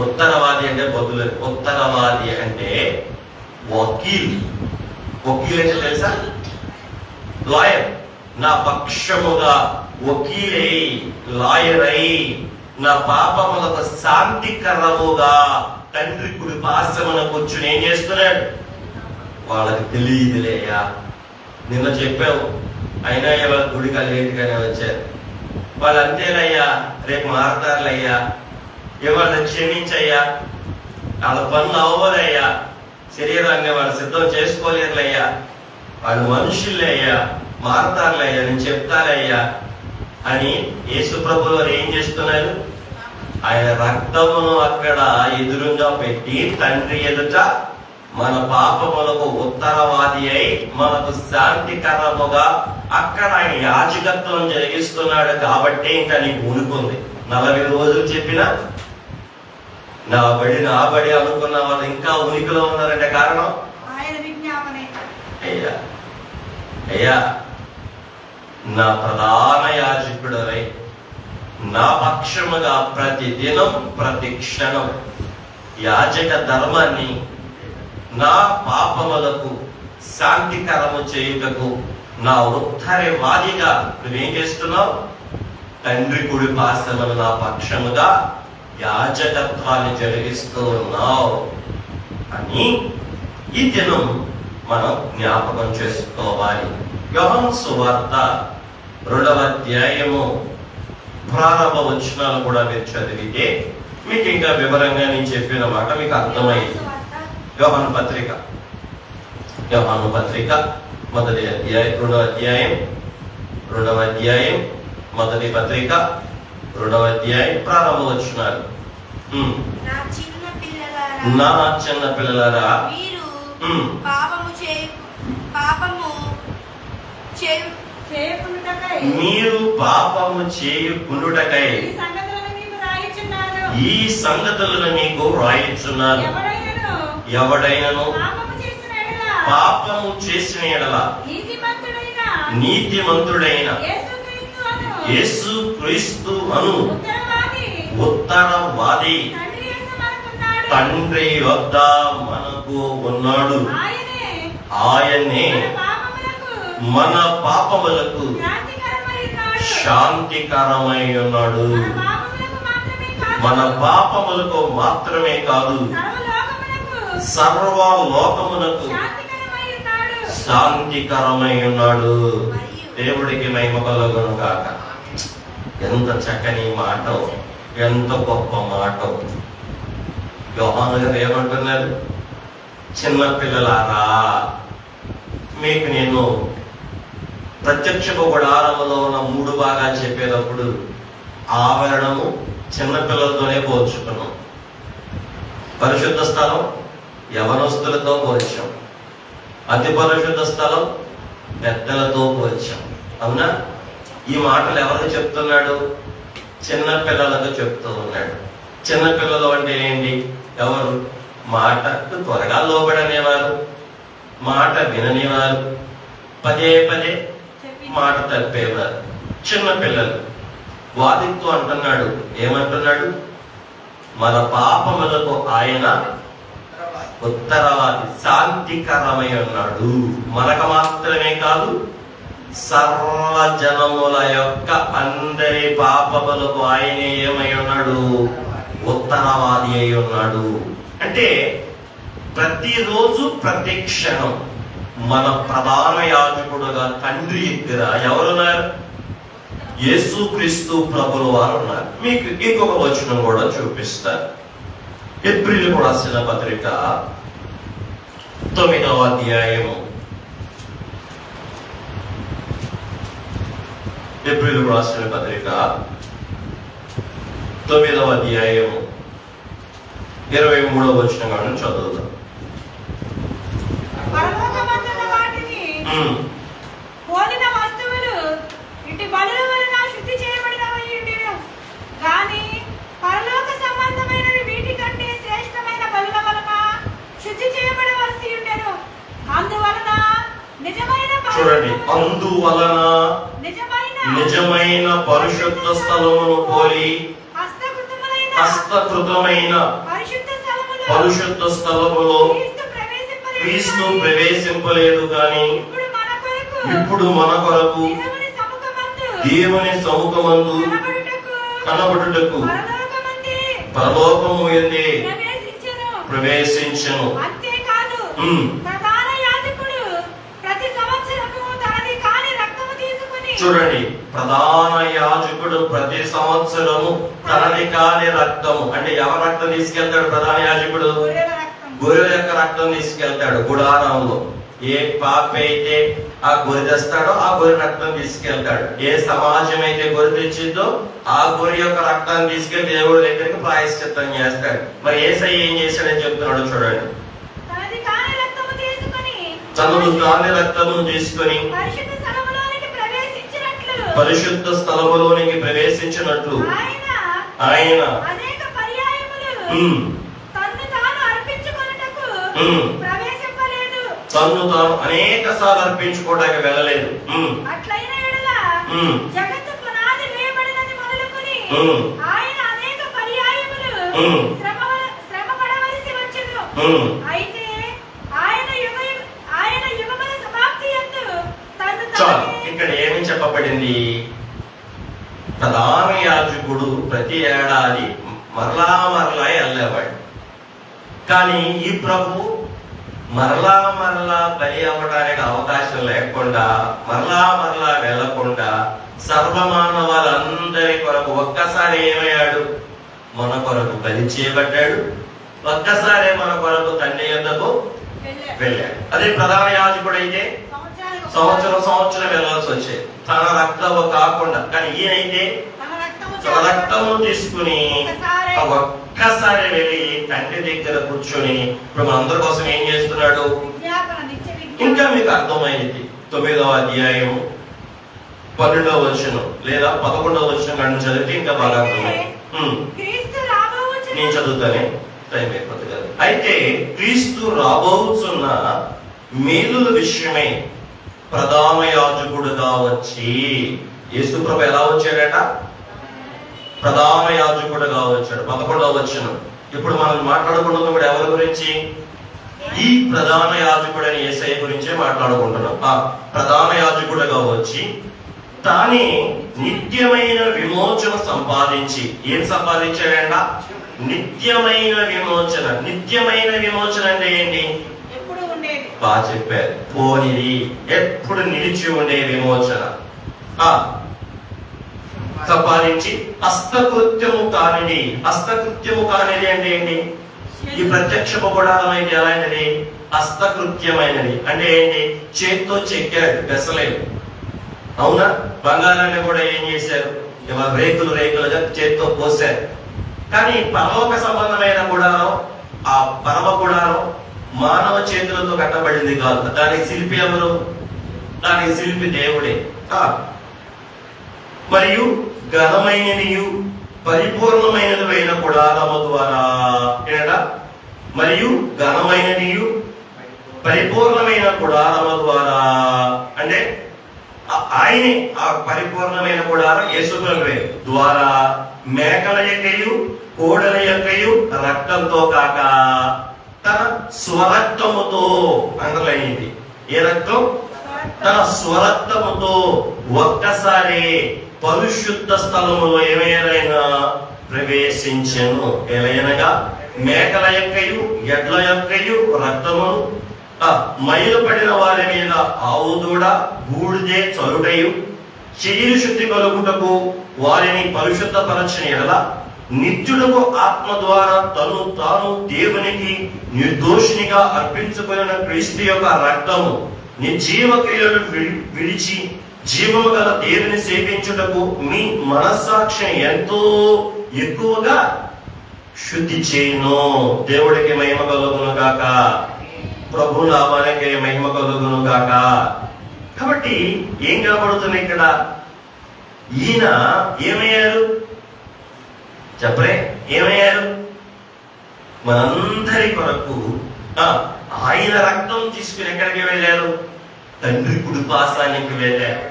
ఉత్తరవాది అంటే బదులు. ఉత్తరవాది అంటే వకీల్. వకీల్ అంటే తెలుసా? లాయర్. నా పక్షముగా వకీలై, లాయర్ అయి నా పాపములకు శాంతికరముగా తండ్రి కుడిపార్శ్వమున కూర్చుని ఏం చేస్తున్నాడు? వాళ్ళకి తెలియదులేయా, నిన్న చెప్పావు, అయినా ఇవాళ గుడికి లేటుగానే వచ్చారు, వాళ్ళు అంతేనయ్యా, రేపు మారతారులయ్యా, ఇవాళ క్షమించయ్యా, వాళ్ళ పనులు అవ్వదయ్యా, శరీరాన్ని వాళ్ళు సిద్ధం చేసుకోలేరులయ్యా, వాళ్ళు మనుషులయ్యా, మారతారులయ్యా, నేను చెప్తానయ్యా అని యేసు ప్రభువు వారు ఏం చేస్తున్నారు? ఆయన రక్తమును అక్కడ ఎదురుగా పెట్టి తండ్రి ఎదుట మన పాపములకు ఉత్తరవాది అయి మనకు శాంతికరముగా అక్కడ ఆయన యాజకత్వం జరిగిస్తున్నాడు. కాబట్టి ఇంకా నీకు ఉనుకుంది. 40 రోజులు చెప్పినా నా బడి అనుకున్న వాళ్ళు ఇంకా ఉనికిలో ఉన్నారంటే కారణం అయ్యా నా ప్రధాన యాజకుడై నా పక్షముగా ప్రతి దినం ప్రతి క్షణం యాజక ధర్మాన్ని నా పాపములకు శాంతికరము చేయుటకు నా ఉత్తరవాదిగా నువ్వేం చేస్తున్నావు? తండ్రి కుడి పార్శ్వమున నా పక్షముగా యాజకత్వాన్ని జరిగిస్తూ ఉన్నావు అని ఈ దినం మనం జ్ఞాపకం చేసుకోవాలి. యోహాను సువార్త 2వ అధ్యాయము ప్రారంభ వచనాలు కూడా మీరు చదివితే మీకు ఇంకా వివరంగా నేను చెప్పిన మాట మీకు అర్థమైంది. యోహాను పత్రిక మొదటి అధ్యాయం 2వ అధ్యాయం మొదటి పత్రిక 2వ అధ్యాయం ప్రారంభ వచనాలు. నా చిన్న పిల్లలారా, మీరు పాపము చేయకుండుటకై ఈ సంగతులను మీకు రాయించున్నాను. ఎవడైనను పాపము చేసిన ఎడల నీతిమంతుడైన యేసు క్రీస్తు అను ఉత్తరవాది తండ్రి వద్ద మనకు ఉన్నాడు. ఆయనే మన పాపములకు శాంతికరమై ఉన్నాడు. మన పాపములకు మాత్రమే కాదు, సర్వలోకమునకు శాంతికరమై ఉన్నాడు. దేవుడికి మహిమ కలుగును గాక. ఎంత చక్కని మాట, ఎంత గొప్ప మాట. యోహాను గారు ఏమంటున్నారు? చిన్న పిల్లలారా, మీకు నేను ప్రత్యక్షపు గుడారములో ఉన్న 3 భాగాలు చెప్పేటప్పుడు ఆవరణము చిన్నపిల్లలతోనే పోల్చుకున్నాం. పరిశుద్ధ స్థలం యవనస్తులతో పోల్చాం. అతి పరిశుద్ధ స్థలం పెద్దలతో పోల్చాం. అవునా? ఈ మాటలు ఎవరికి చెప్తున్నాడు? చిన్న పిల్లలకు చెప్తూ ఉన్నాడు. చిన్న పిల్లలు అంటే ఏంటి? ఎవరు? మాటకు త్వరగా లోబడనేవారు, మాట విననివారు, పదే పదే మాట తప్పేవారు చిన్న పిల్లలు. వాదితో అంటున్నాడు, ఏమంటున్నాడు? మన పాపములకు ఆయన ఉత్తరవాది, శాంతికరమై ఉన్నాడు. మనకు మాత్రమే కాదు, సర్వ జనముల యొక్క అందరి పాపములకు ఆయనే ఏమై ఉన్నాడు? ఉత్తరవాది అయి ఉన్నాడు. అంటే ప్రతిరోజు ప్రతి క్షణం మన ప్రధాన యాజకుడుగా తండ్రి దగ్గర ఎవరున్నారు? యేసుక్రీస్తు ప్రభుల వారు ఉన్నారు. మీకు ఇంకొక వచనం కూడా చూపిస్తారు. హెబ్రీయులకు రాసిన పత్రిక 9వ అధ్యాయము. హెబ్రీయులకు రాసిన పత్రిక 9వ అధ్యాయము 23వ వచనం చదువుదాం. పోలిన వస్తువులు ఇటు బలుల వలన శుద్ధి చేయబడినవి, కానీ పరలోక సంబంధమైనవి వీటి కంటే శ్రేష్టమైన బలుల వలన శుద్ధి చేయబడవలసి ఉండెను. అందువలన నిజమైన పరిశుద్ధ స్థలమును పోలి హస్తకృతమైన పరిశుద్ధ స్థలములో క్రీస్తు ప్రవేశింపలేదు. కానీ ఇప్పుడు మన కొరకు దేవుని సముఖమందు కనబడుటకు పరలోకము యందే ప్రవేశించెను. చూడండి, ప్రధాన యాజకుడు ప్రతి సంవత్సరము తనది కాని రక్తము, అంటే ఎవరి రక్తం తీసుకెళ్తాడు? ప్రధాన యాజకుడు గొర్రెల యొక్క రక్తం తీసుకెళ్తాడు. గుడారంలో ఏ పాప అయితే ఆ గొర్రె తెస్తాడో ఆ గొర్రె రక్తం తీసుకెళ్తాడు. ఏ సమాజం అయితే గొర్రె తెచ్చిందో ఆ గొర్రె యొక్క రక్తాన్ని తీసుకెళ్లి దేవుడి దగ్గరికి ప్రాయశ్చిత్తం చేస్తాడు. మరి యేసయ్య ఏం చేశాడని చెప్తున్నాడు చూడండి. తనను కాని రక్తమును తీసుకొని పరిశుద్ధ స్థలములోనికి ప్రవేశించినట్లు ఆయన తన్ను తాను అనేక సార్లు అర్పించుకోవడానికి వెళ్ళలేదు. చాలు, ఇక్కడ ఏమి చెప్పబడింది? ప్రధాన యాజకుడు ప్రతి ఏడాది మరలా వెళ్ళేవాడు. కానీ ఈ ప్రభు మరలా బలి అవ్వడానికి అవకాశం లేకుండా మరలా వెళ్ళకుండా సర్వమానవాళ్ళందరి కొరకు ఒక్కసారి ఏమయ్యాడు? మన కొరకు బలి చేయబడ్డాడు. ఒక్కసారే మన కొరకు తండ్రి యొద్దకు వెళ్ళాడు. అదే ప్రధాన యాజకుడు అయితే సంవత్సరం వెళ్ళాల్సి వచ్చేది తన రక్తము కాకుండా. కానీ ఈయనైతే తన రక్తము తీసుకుని ఒక్కసారి వెళ్ళి తండ్రి దగ్గర కూర్చొని ఇప్పుడు మనందరి కోసం ఏం చేస్తున్నాడు? ఇంకా మీకు అర్థమైంది 9వ అధ్యాయము 12వ వచనం లేదా 11వ వచనం కానీ చదివితే ఇంకా బాగా అర్థమైంది. నేను చదువుతానే, టైం అయిపోతుంది కదా. అయితే క్రీస్తు రాబోతున్న మేలుల విషయమై ప్రధాన యాజకుడుగా వచ్చి, యేసుప్రభు ఎలా వచ్చాడట? ప్రధాన యాజకుడుగా వచ్చాడు. 11వ వచనం. ఇప్పుడు మనం మాట్లాడుకుంటున్నాం కూడా ఎవరి గురించి? ఈ ప్రధాన యాజకుడని యేసయ్య గురించే మాట్లాడుకుంటున్నాం. ఆ ప్రధాన యాజకుడుగా వచ్చి తానే నిత్యమైన విమోచన సంపాదించి, ఏం సంపాదించాడంట? నిత్యమైన విమోచన. నిత్యమైన విమోచన అంటే ఏంటి? బాగా చెప్పారు. పోనిది, ఎప్పుడు నిలిచి ఉండే విమోచన సంపాదించి హస్తకృత్యము కానిది. హస్తకృత్యము కానిది అంటే ఏంటి? ఈ ప్రత్యక్షపు గుడారం అయితే ఎలాంటిది? హస్తకృత్యమైనది అంటే ఏంటి? చేత్తో చెక్కాడు, పెసలేదు. అవునా? బంగారాన్ని కూడా ఏం చేశారు? ఇవాళ రేకులుగా చేత్తో పోసారు. కానీ పరలోక సంబంధమైన గుడారం, ఆ పరమ గుడారం మానవ చేతులతో కట్టబడింది కాదు. దానికి శిల్పి ఎవరు? దానికి శిల్పి దేవుడే. మరియు ఘనమైనదియు పరిపూర్ణమైనది అయిన గుడారము ద్వారా ఏడా? మరియు ఘనమైనదియు పరిపూర్ణమైన గుడారము ద్వారా అంటే ఆయనే ఆ పరిపూర్ణమైన గుడారం యేసుప్రభువే ద్వారా మేకల యొక్కయు కోడల యొక్కయు రక్తంతో కాక తన స్వరక్తముతో, అండర్లైంది. ఏ రక్తం? తన స్వరక్తముతో ఒక్కసారి పరిశుద్ధ స్థలములో ఏమైనా ప్రవేశించెను. ఏలైనగా మేకల యొక్కయు ఎడ్ల యొక్కయు రక్తమును మైలు పడిన వారి మీద ఆవు దూడ బూడిదే చలుటయు చెయ్యి శుద్ధి కలుగుటకు వారిని పరిశుద్ధపరచిన ఎడల నిత్యుడకు ఆత్మ ద్వారా తను తాను దేవునికి నిర్దోషినిగా అర్పించుకున్న క్రీస్తు యొక్క రక్తము నిర్జీవ క్రియలు విడిచి జీవము గల దేవుని సేవించుటకు మీ మనస్సాక్షిని ఎంతో ఎక్కువగా శుద్ధి చేయును. దేవుడికి మహిమ కలుగును గాక. ప్రభు నామానికి మహిమ కలుగును గాక. కాబట్టి ఏం కనబడుతుంది ఇక్కడ? ఈయన ఏమయ్యారు? చెప్పరే, ఏమయ్యారు? మనందరి కొరకు ఆయన రక్తం తీసుకుని ఎక్కడికి వెళ్ళారు? తండ్రి కుడిపాసానికి వెళ్ళారు.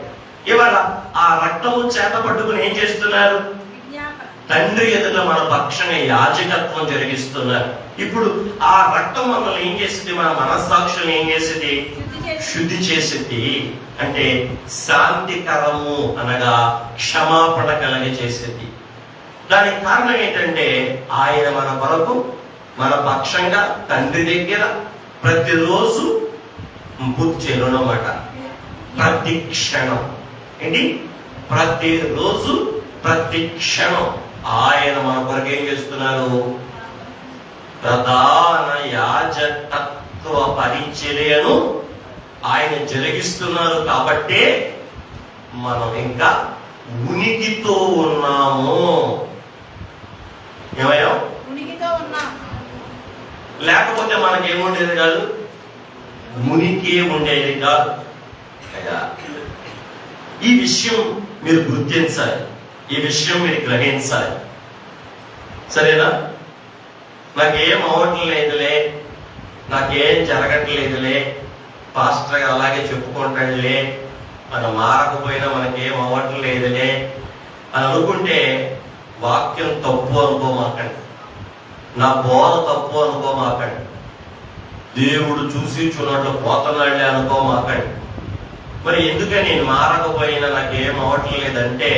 ఇవాళ ఆ రక్తము చేత పట్టుకుని ఏం చేస్తున్నారు? తండ్రి ఎదుట మన పక్షంగా యాజకత్వం జరిగిస్తున్నారు. ఇప్పుడు ఆ రక్తం మనల్ని ఏం చేసింది? మన మనస్సాక్షులు ఏం చేసింది? శుద్ధి చేసింది. అంటే శాంతికరము అనగా క్షమాపణ కలిగి చేసింది. దానికి కారణం ఏంటంటే ఆయన మన కొరకు మన పక్షంగా తండ్రి దగ్గర ప్రతిరోజు పూర్తి చేయడం అన్నమాట. ప్రతి క్షణం ఏంటి? ప్రతిరోజు ప్రతి క్షణం ఆయన మన కొరకు ఏం చేస్తున్నారు? ప్రధాన యాజకత్వ పరిచర్యను ఆయన జరిగిస్తున్నారు. కాబట్టే మనం ఇంకా ఉనికితో ఉన్నాము. ఏమయ్యా? లేకపోతే మనకేముండేది కాదు, ఉనికి ఉండేది కాదు. ఈ విషయం మీరు గుర్తించాలి, ఈ విషయం మీరు గ్రహించాలి. సరేనా? నాకేం అవ్వట్లేదులే, నాకేం జరగట్లేదులే, పాస్టర్ గారు అలాగే చెప్పుకుంటాడులే, మనం మారకపోయినా మనకేం అవ్వట్లేదులే అని అనుకుంటే వాక్యం తప్పు అనుకోమాకండి, నా బోధ తప్పు అనుకోమాకండి, దేవుడు చూసి చూడట్లు పోతున్నాడులే అనుకోమాకండి. మరి ఎందుకని నేను మారకపోయినా నాకేం అవ్వట్లేదంటే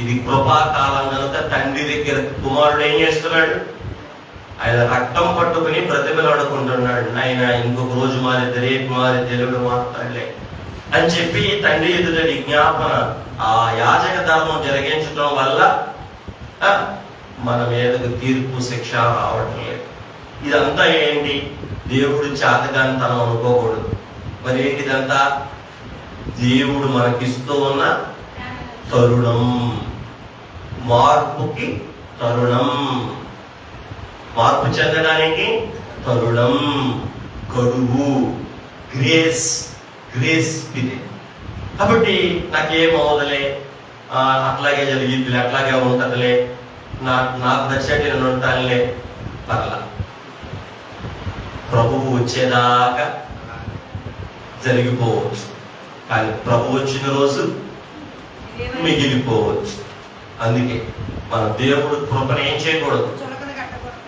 ఇది కృపాకాలం కనుక తండ్రి దగ్గర కుమారుడు ఏం చేస్తున్నాడు? ఆయన రక్తం పట్టుకుని బ్రతిమలాడుకుంటున్నాడు. ఆయన ఇంకొక రోజు మారితే, రేపు మారితే, ఎల్లుండి మాట్లాడలే అని చెప్పి తండ్రి ఎదుట విజ్ఞాపన, ఆ యాజక ధర్మం జరిగించడం వల్ల మన మీదకు తీర్పు శిక్ష రావడం లేదు. ఇదంతా ఏంటి? దేవుడు చేతగానితనం అనుకోకూడదు. మరి ఏంటిదంతా? దేవుడు మనకిస్తూ ఉన్న తరుణం, మార్పుకి తరుణం, మార్పు చెందడానికి తరుణం, గడువు, గ్రేస్ ఇది. కాబట్టి నాకేమవుదలే, అట్లాగే జరిగిందిలే, అట్లాగే ఉంటదిలే, నాకు నచ్చినట్టు నేను ఉంటానులే, పర్లా. ప్రభువు వచ్చేదాకా జరిగిపోవచ్చు, కానీ ప్రభు వచ్చిన రోజు మిగిలిపోవచ్చు. అందుకే మన దేవుడు కృపను ఏం చేయకూడదు?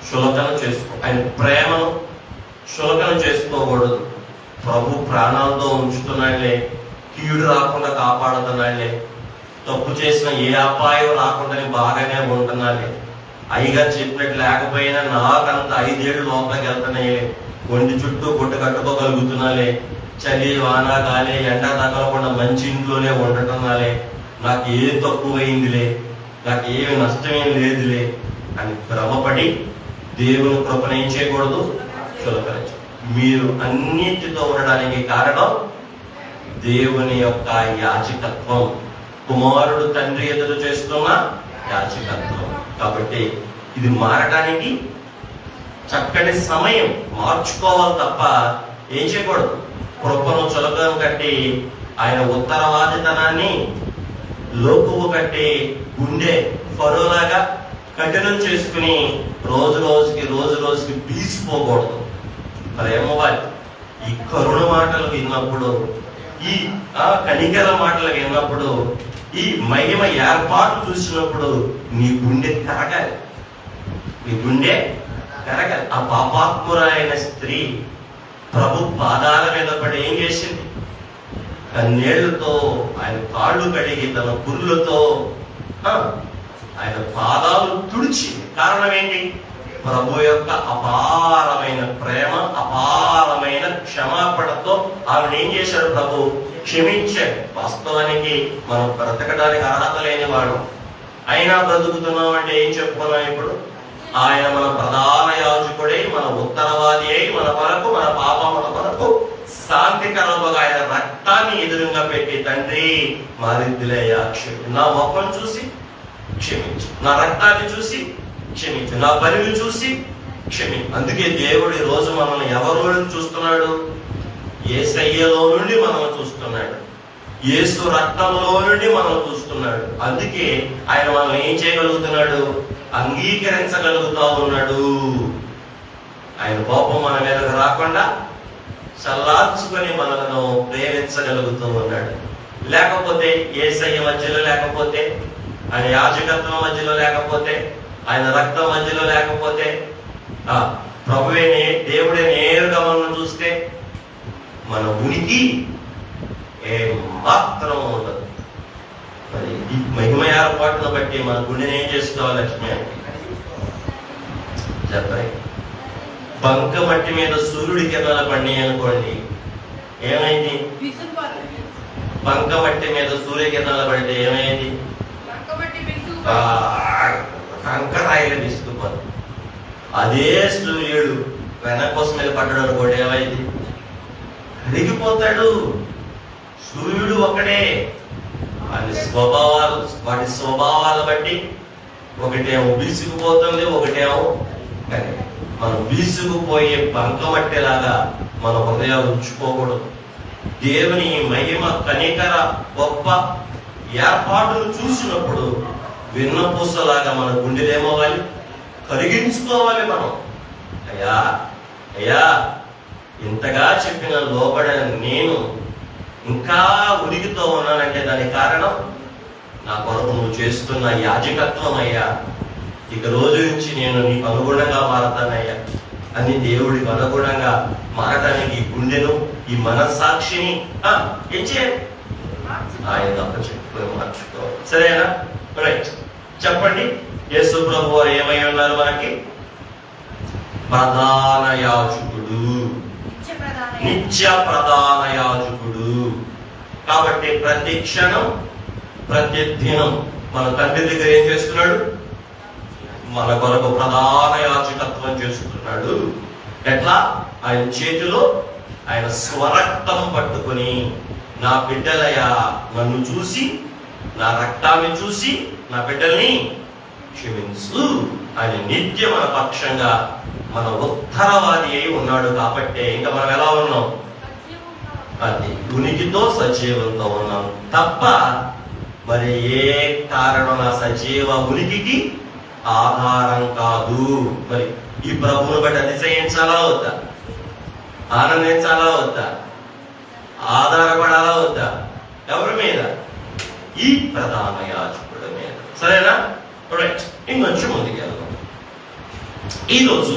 చులకన చేసుకో. ఆయన ప్రేమను చులకన చేసుకోకూడదు. ప్రభు ప్రాణాలతో ఉంచుతున్నాడులే, కీడు రాకుండా కాపాడుతున్నాడులే, తప్పు చేసిన ఏ అపాయం రాకుండా బాగానే ఉంటున్నాలే, అయ్యగా చెప్పినట్టు లేకపోయినా నాకంత 5 ఏళ్ళు లోపలికి వెళ్తున్నాయిలే, ఒంటి చుట్టూ గుట్ట కట్టుకోగలుగుతున్నాలే, చలి వాన గాలి ఎండ తగలకుండా మంచి ఇంట్లోనే ఉండటంనాలే, నాకు ఏ తక్కువైందిలే, నాకు ఏమి నష్టమేం లేదులే అని భ్రమపడి దేవుని కృపను ఏం చేయకూడదు? చులకరించు. మీరు అన్నిటితో ఉండడానికి కారణం దేవుని యొక్క యాజకత్వం, కుమారుడు తండ్రి ఎదురు చేస్తున్న యాజకత్వం. కాబట్టి ఇది మారటానికి చక్కటి సమయం, మార్చుకోవాలి తప్ప ఏం చేయకూడదు. కృపను చులకం కట్టి ఆయన ఉత్తరవాదితనాన్ని లోకువు కట్టి గుండె ఫరోలాగా కఠినం చేసుకుని రోజు రోజుకి బీసిపోకూడదు. మరి ఏమవ్వాలి? ఈ కరుణ మాటలు విన్నప్పుడు, ఈ కనికర మాటలు విన్నప్పుడు, ఈ మహిమ ఏర్పాటు చూసినప్పుడు నీ గుండె కరగాలి, నీ గుండె కరగాలి. ఆ పాపాత్మురాలైన స్త్రీ ప్రభు పాదాల మీద పడి ఏం చేసింది? కన్నీళ్లతో ఆయన కాళ్ళు కడిగి తన కుర్లతో ఆయన పాదాలు తుడిచింది. కారణం ఏంటి? ప్రభు యొక్క అపారమైన ప్రేమ, అపారమైన క్షమాపణతో ఆవిడ ఏం చేశాడు? ప్రభు క్షమించాడు. వాస్తవానికి మనం బ్రతకడానికి అర్హత లేనివాడు, అయినా బ్రతుకుతున్నాం అంటే ఏం చెప్పుకున్నాం ఇప్పుడు? ఆయన మన ప్రధాన యాజకుడై, మన ఉత్తరవాది అయి, మన పాపముల కొరకు శాంతికరముగా ఆయన రక్తాన్ని ఎదురుగా పెట్టి, తండ్రి మారిద్దులయ్యా క్షమించు, నా ముఖం చూసి క్షమించు, నా రక్తాన్ని చూసి క్షమించు, నా పనిని చూసి క్షమించు. అందుకే దేవుడు ఈ రోజు మనల్ని ఎవరు చూస్తున్నాడు? యేసయ్యలో నుండి మనం చూస్తున్నాడు, యేసు రక్తంలో నుండి మనం చూస్తున్నాడు. అందుకే ఆయన మనల్ని ఏం చేయగలుగుతున్నాడు? అంగీకరించగలుగుతా ఉన్నాడు. ఆయన కోపం మన మీదకు రాకుండా చల్లార్చుకొని మనలను ప్రేమించగలుగుతూ ఉన్నాడు. లేకపోతే యేసయ్య మధ్యలో లేకపోతే, ఆయన యాజకత్వం మధ్యలో లేకపోతే, ఆయన రక్తం మధ్యలో లేకపోతే, ప్రభువే దేవుడే నేరుగా మనం చూస్తే మన ఉనికి ఏమాత్రం ఉండదు. మరి ఈ మహిమ ఏర్పాటును బట్టి మన గుండెని ఏం చేసుకోవాలి? లక్ష్మి అంటే చెప్పండి. బంక మట్టి మీద సూర్యుడి కిరణాలు పడినాయి అనుకోండి, ఏమైంది? బంక మట్టి మీద సూర్యకిరణాలు పడితే ఏమైంది? కంకరాయిలు తీసుకుపోదు. అదే సూర్యుడు వెనకోసం మీద పడ్డాడు అనుకోండి, ఏమైంది? కరిగిపోతాడు. సూర్యుడు ఒకడే, వాటి స్వభావాలు బట్టి ఒకటేమో బీసుకుపోతుంది, ఒకటేమో కానీ మనం బీసుకుపోయే బంకమట్టేలాగా మన హృదయాలు ఉంచుకోకూడదు. దేవుని మహిమ, కనికర, గొప్ప ఏర్పాటును చూసినప్పుడు విన్నపూసలాగా మన గుండెలేమవ్వాలి? కరిగించుకోవాలి. మనం అయ్యా ఇంతగా చెప్పిన లోబడిన నేను ఇంకా ఉనికితో ఉన్నానంటే దానికి కారణం నా కొరకు నువ్వు చేస్తున్న యాజకత్వం అయ్యా. ఇక రోజు నుంచి నేను నీకు అనుగుణంగా మారతానయ్యా అని దేవుడికి అనుగుణంగా మారటానికి ఈ గుండెను, ఈ మనస్సాక్షిని ఏం చేయాలి? ఆయన తప్ప చెప్పుకొని మార్చుకోవాలి. సరేనా? రైట్, చెప్పండి. యేసు ప్రభు వారు ఏమై ఉన్నారు మనకి? ప్రధాన యాజకుడు, నిత్య ప్రధాన యాజకుడు. కాబట్టి ప్రతి క్షణం ప్రతి దినం మన తండ్రి దగ్గర ఏం చేస్తున్నాడు? మన కొరకు ప్రధాన యాజకత్వం చేస్తున్నాడు. ఎట్లా? ఆయన చేతిలో ఆయన స్వరక్తం పట్టుకొని, నా బిడ్డలయ్యా నన్ను చూసి, నా రక్తాన్ని చూసి నా బిడ్డల్ని క్షమించు అని నిత్య మన పక్షంగా మన ఉత్తరవాది అయి ఉన్నాడు. కాబట్టి ఇంకా మనం ఎలా ఉన్నాం? అది ఉనికితో సజీవంతో ఉన్నాం తప్ప మరి ఏ కారణం ఆ సజీవ ఉనికికి ఆధారం కాదు. మరి ఈ ప్రభువును బట్టి అతిశయించాలా వద్దా? ఆనందించాలా వద్దా? ఆధారపడాలా వద్దా? ఎవరి మీద? ఈ ప్రధాన యాజకుడి మీద. సరేనా? రైట్, ఇంకొంచెం ముందుకు వెళ్దాం. ఈరోజు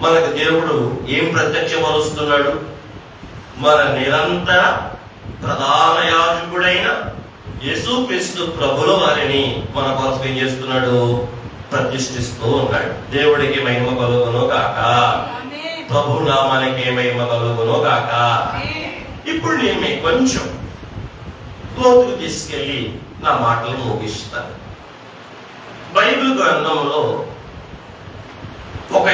మనకు దేవుడు ఏం ప్రత్యక్షపరుస్తున్నాడు? మన నిరంతర ప్రధాన యాజకుడైన యేసుక్రీస్తు ప్రభుల వారిని మన కోసం ఏం చేస్తున్నాడు? ప్రతిష్ఠిస్తూ ఉన్నాడు. దేవుడికి మహిమ కలుగును గాక, ప్రభు నామానికి మహిమ కలుగును గాక. ఇప్పుడు నేను మీకు కొంచెం లోతుకు తీసుకెళ్లి నా మాటలు ముగిస్తాను. బైబిల్ గ్రంథంలో ఒక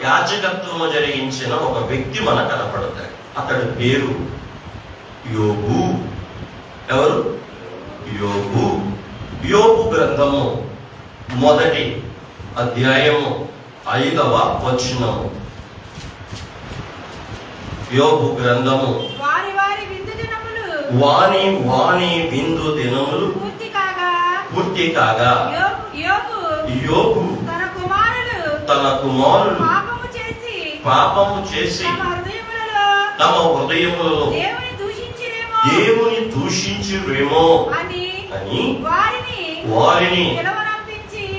యాజకత్వము జరిగించిన ఒక వ్యక్తి మనకు కనపడతాడు. అతడి పేరు యోబు. ఎవరు? యోబు. యోబు గ్రంథము 1వ అధ్యాయము 5వ వచనము. యోబు గ్రంథము వాని విందు దినములు పూర్తి కాగా యోబు తన కుమారులు పాపము చేసి తమ హృదయములలో దేవుని దూషించురేమో అని వారిని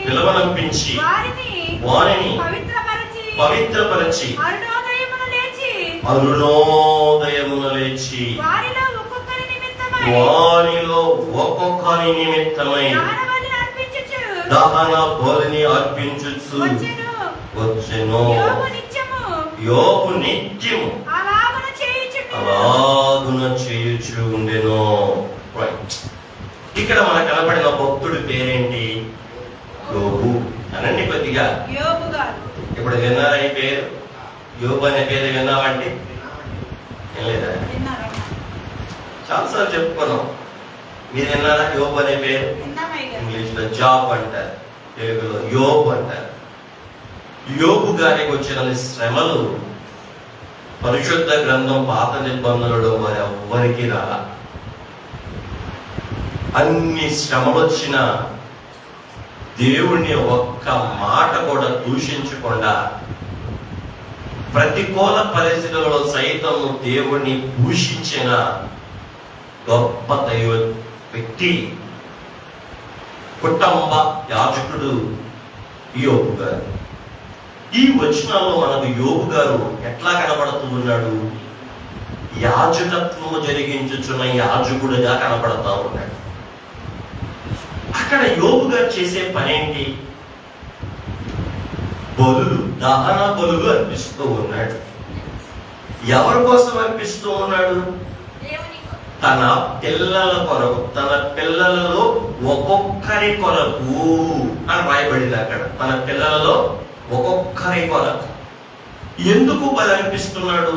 పిలవనంపించి వారిని పవిత్రపరచి అరుణోదయమున లేచి వారిలో ఒక్కొక్కరి నిమిత్తమై దహన బలిని అర్పించుచు వచ్చెను. యోబు నిత్యము అలాగున చేయుచు ఉండెను. ఇక్కడ మనకు కనపడిన భక్తుడి పేరేంటి? యోబు. అనండి కొద్దిగా. ఇప్పుడు విన్నారా ఈ పేరు? యోబు అనే పేరు విన్నామంటే ఏం లేదా? చాలాసార్లు చెప్పుకున్నాం. మీరు విన్నారా యోబు అనే పేరు? ఇంగ్లీష్ లో జాబ్ అంటారు, తెలుగులో యోబు అంటారు. యోబు గారికి వచ్చిన శ్రమలు పరిశుద్ధ గ్రంథం పాత నిబంధనలో మరి ఎవ్వరికి రాల. అన్ని శ్రమలు వచ్చిన దేవుణ్ణి ఒక్క మాట కూడా దూషించకుండా, ప్రతికూల పరిస్థితులలో సైతం దేవుణ్ణి దూషించిన గొప్ప దైవ వ్యక్తి, కుటుంబ యాజకుడు యోబు గారు. ఈ వచనంలో మనకు యోబు గారు ఎట్లా కనబడుతూ ఉన్నాడు? యాజకత్వము జరిగించుచున్న యాజకుడిగా కనబడతా ఉన్నాడు. అక్కడ యోబు గారు చేసే పనేంటి? బలులు, దహన బలులు అర్పిస్తూ ఉన్నాడు. ఎవరి కోసం అర్పిస్తూ ఉన్నాడు? తన పిల్లల కొరకు, తన పిల్లలలో ఒక్కొక్కరి కొరకు అని రాయబడింది అక్కడ. తన పిల్లలలో ఒక్కొక్కరి కొరకు. ఎందుకు బలి అర్పిస్తున్నాడు?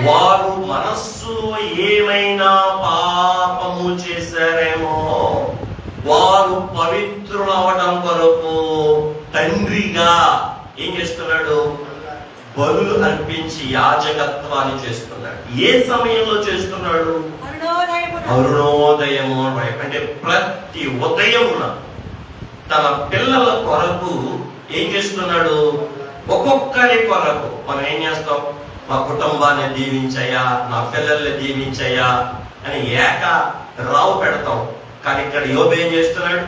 వారు మనస్సులో ఏమైనా పాపము చేశారేమో, వారు పవిత్రులు అవడం కొరకు తండ్రిగా ఏం చేస్తున్నాడు? బలులు అర్పించి యాజకత్వాన్ని చేస్తున్నాడు. ఏ సమయంలో చేస్తున్నాడు? అరుణోదయము అంటే ప్రతి ఉదయమున తన పిల్లల కొరకు ఏం చేస్తున్నాడు? ఒక్కొక్కరి కొరకు. మనం ఏం చేస్తాం? మా కుటుంబాన్ని దీవించయ్యా, నా పిల్లల్ని దీవించయ్యా అని రావు పెడతాం. కానీ ఇక్కడ యోబు ఏం చేస్తున్నాడు?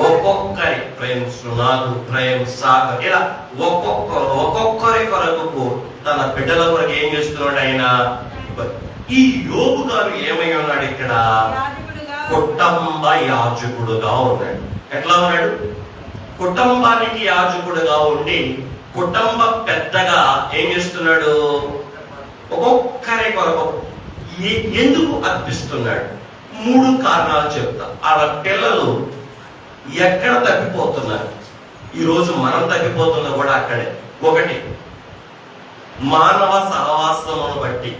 ఒక్కొక్కరి ప్రేమ సునాదు, ప్రేమ సాగర్, ఇలా ఒక్కొక్కరి కొరకు తన బిడ్డల కొరకు ఏం చేస్తున్నాడు ఆయన? ఈ యోబు గారు ఏమై ఉన్నాడు? ఇక్కడ కుటుంబ యాజకుడుగా ఉన్నాడు. ఎట్లా ఉన్నాడు? కుటుంబానికి యాజకుడుగా ఉండి కుటుంబ పెద్దగా ఏం చేస్తున్నాడు? ఒక్కొక్కరి కొరకు ఎందుకు అర్పిస్తున్నాడు? 3 కారణాలు చెప్తా. ఆ పిల్లలు ఎక్కడ తప్పిపోతున్నారు? ఈరోజు మనం తప్పిపోతున్నా కూడా అక్కడే. 1, మానవ సహవాసమును బట్టి.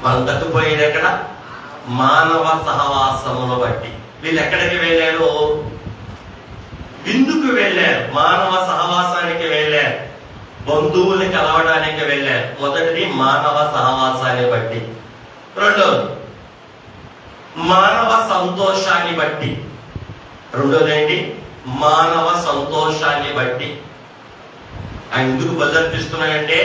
మనం తప్పిపోయేది ఎక్కడ? మానవ సహవాసమును బట్టి. వీళ్ళు ఎక్కడికి వెళ్ళారు? విందుకు వెళ్ళారు, మానవ సహవాసానికి వెళ్ళారు, బంధువుల్ని కలవడానికి వెళ్ళారు. మొదటిది మానవ సహవాసాన్ని బట్టి. 2, మానవ సంతోషాన్ని బట్టి. 2 మానవ సంతోషాన్ని బట్టి. ఆయన ఎందుకు బలర్పిస్తున్నాడంటే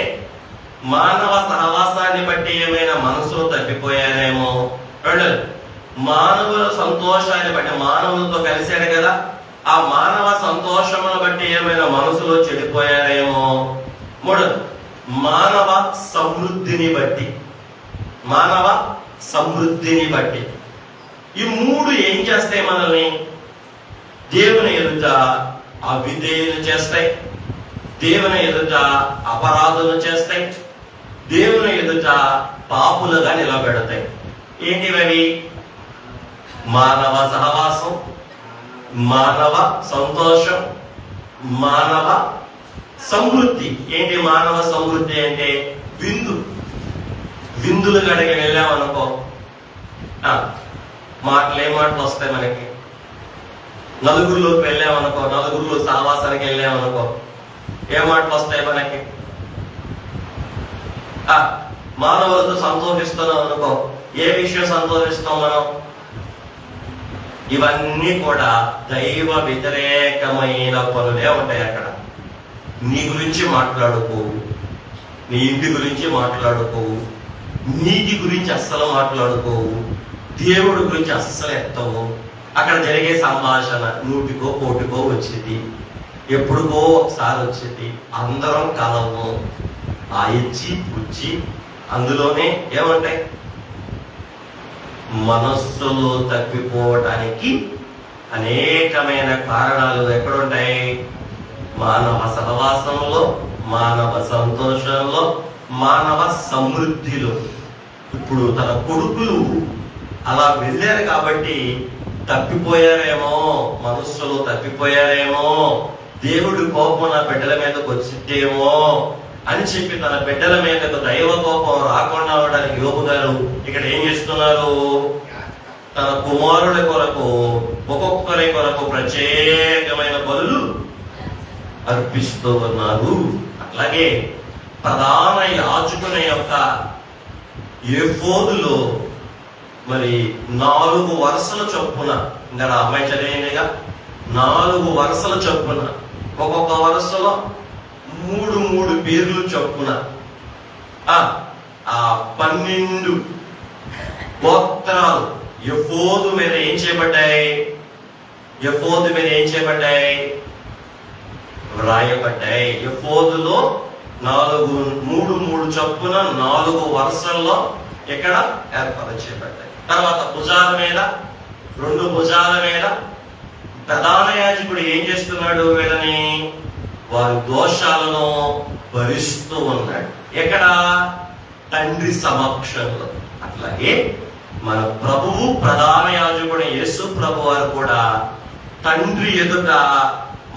మానవ సహవాసాన్ని బట్టి ఏమైనా మనసులో తప్పిపోయారేమో. 2, మానవుల సంతోషాన్ని బట్టి, మానవులతో కలిశాడు కదా, ఆ మానవ సంతోషమును బట్టి ఏమైనా మనసులో చెడిపోయారేమో. 3, మానవ సమృద్ధిని బట్టి. మానవ సమృద్ధిని బట్టి. ఈ 3 ఏం చేస్తాయి? మనల్ని దేవుని ఎదుట అవిధేయులు చేస్తాయి, దేవుని ఎదుట అపరాధులు చేస్తాయి, దేవుని ఎదుట పాపులుగా నిలబెడతాయి. ఏంటివవి? మానవ సహవాసం, మానవ సంతోషం, మానవ సమృద్ధి. ఏంటి మానవ సమృద్ధి అంటే? విందులు గడికి వెళ్ళామనుకో, ఏం మాటలు వస్తాయి మనకి? నలుగురిలోకి వెళ్ళామనుకో, నలుగురిలో సహవాసానికి వెళ్ళామనుకో, ఏ మాటలు వస్తాయి మనకి? మానవులతో సంతోషిస్తున్నాం అనుకో, ఏ విషయం సంతోషిస్తాం మనం? ఇవన్నీ కూడా దైవ వ్యతిరేకమైన పనులే ఉంటాయి. అక్కడ నీ గురించి మాట్లాడుకోవు, నీ ఇంటి గురించి మాట్లాడుకోవు, నీతి గురించి అస్సలు మాట్లాడుకోవు, దేవుడి గురించి అస్సలు ఎత్తవు. అక్కడ జరిగే సంభాషణ 100కో 100కో వచ్చేది, ఎప్పుడుకో ఒకసారి వచ్చేది. అందరం కలవు, ఆ ఇచ్చి పుచ్చి అందులోనే ఏముంటాయి? మనస్సులో తప్పిపోవటానికి అనేకమైన కారణాలు ఎక్కడుంటాయి? మానవ సహవాసంలో, మానవ సంతోషంలో, మానవ సమృద్ధిలో. ఇప్పుడు తన కొడుకులు అలా వెళ్ళారు కాబట్టి తప్పిపోయారేమో, మనస్సులో తప్పిపోయారేమో, దేవుడి కోపం నా బిడ్డల మీదకి వచ్చిద్దేమో అని చెప్పి తన బిడ్డల మీదకు దైవ కోపం రాకుండా అవడానికి యోబు గారు ఇక్కడ ఏం చేస్తున్నారు? తన కుమారుల కొరకు, ఒక్కొక్కరి కొరకు ప్రత్యేకమైన బలులు అర్పిస్తూ ఉన్నారు. అట్లాగే ప్రధాన యాజకుని యొక్క ఎఫోదులో మరి 4 వరుసల చొప్పున, ఇంకా అమ్మాయి చదివిందిగా, 4 వరుసల చొప్పున, ఒక్కొక్క వరుసలో 3 పేర్లు చొప్పున 12 గోత్రాలు ఎఫోదు మీద ఏం చేయబడ్డాయి? ఎఫోదు మీద ఏం చేయబడ్డాయి? వ్రాయబడ్డాయి. ఎఫోదులో 3 చొప్పున 4 వరుసల్లో ఇక్కడ ఏర్పరచబడ్డాయి. తర్వాత భుజాల మీద, 2 భుజాల మీద ప్రధాన యాజకుడు ఏం చేస్తున్నాడు? వీళ్ళని వారి దోషాలను భరిస్తూ ఉన్నాడు. ఎక్కడ? తండ్రి సమక్షంలో. అట్లాగే మన ప్రభువు ప్రధాన యాజకుడు యేసు ప్రభు వారు కూడా తండ్రి ఎదుట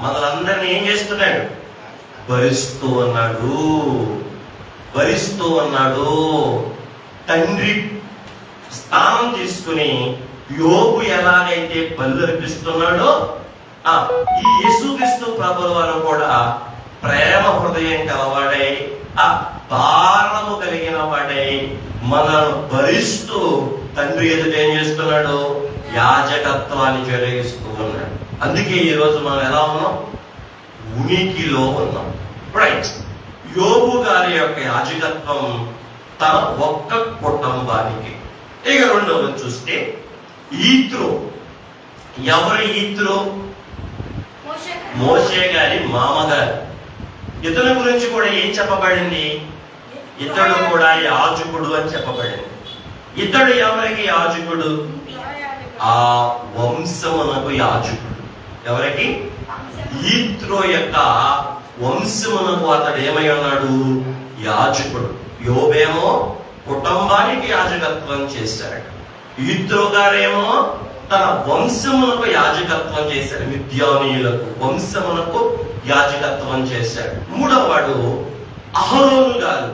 మనలందరినీ ఏం చేస్తున్నాడు? భరిస్తూ ఉన్నాడు, భరిస్తూ ఉన్నాడు. తండ్రి స్థానం తీసుకుని యోబు ఎలాగైతే బలి అర్పిస్తున్నాడో ఈ యేసుక్రీస్తు ప్రభుల వారు కూడా ప్రేమ హృదయం కలవాడై, భారము కలిగిన వాడై మనల్ని భరిస్తూ తండ్రి ఎదుట ఏం చేస్తున్నాడు? యాజకత్వాన్ని జరిగిస్తూ ఉన్నాడు. అందుకే ఈ రోజు మనం ఎలా ఉన్నాం? ఉనికిలో ఉన్నాం. రైట్. యోబు గారి యొక్క యాజకత్వం తన ఒక్క కుటుంబానికి. ఇక 2వది చూస్తే ఈత్రో. ఎవరు ఈత్రో? మోషే గారి మామగారు. ఇతని గురించి కూడా ఏం చెప్పబడింది? ఇతడు కూడా యాజకుడు అని చెప్పబడింది. ఇతడు ఎవరికి యాజకుడు? ఆ వంశమునకు యాజకుడు. ఎవరికి? ఈత్రో యొక్క వంశమునకు అతడు ఏమై ఉన్నాడు? యాజకుడు. యోబేమో కుటుంబానికి యాజకత్వం చేశాడు. ఈత్రో గారేమో తన వంశమునకు యాజకత్వం చేశాడు. మిద్యానీయులకు వంశమునకు యాజకత్వం చేశాడు. మూడవ వాడు అహరోను గారు.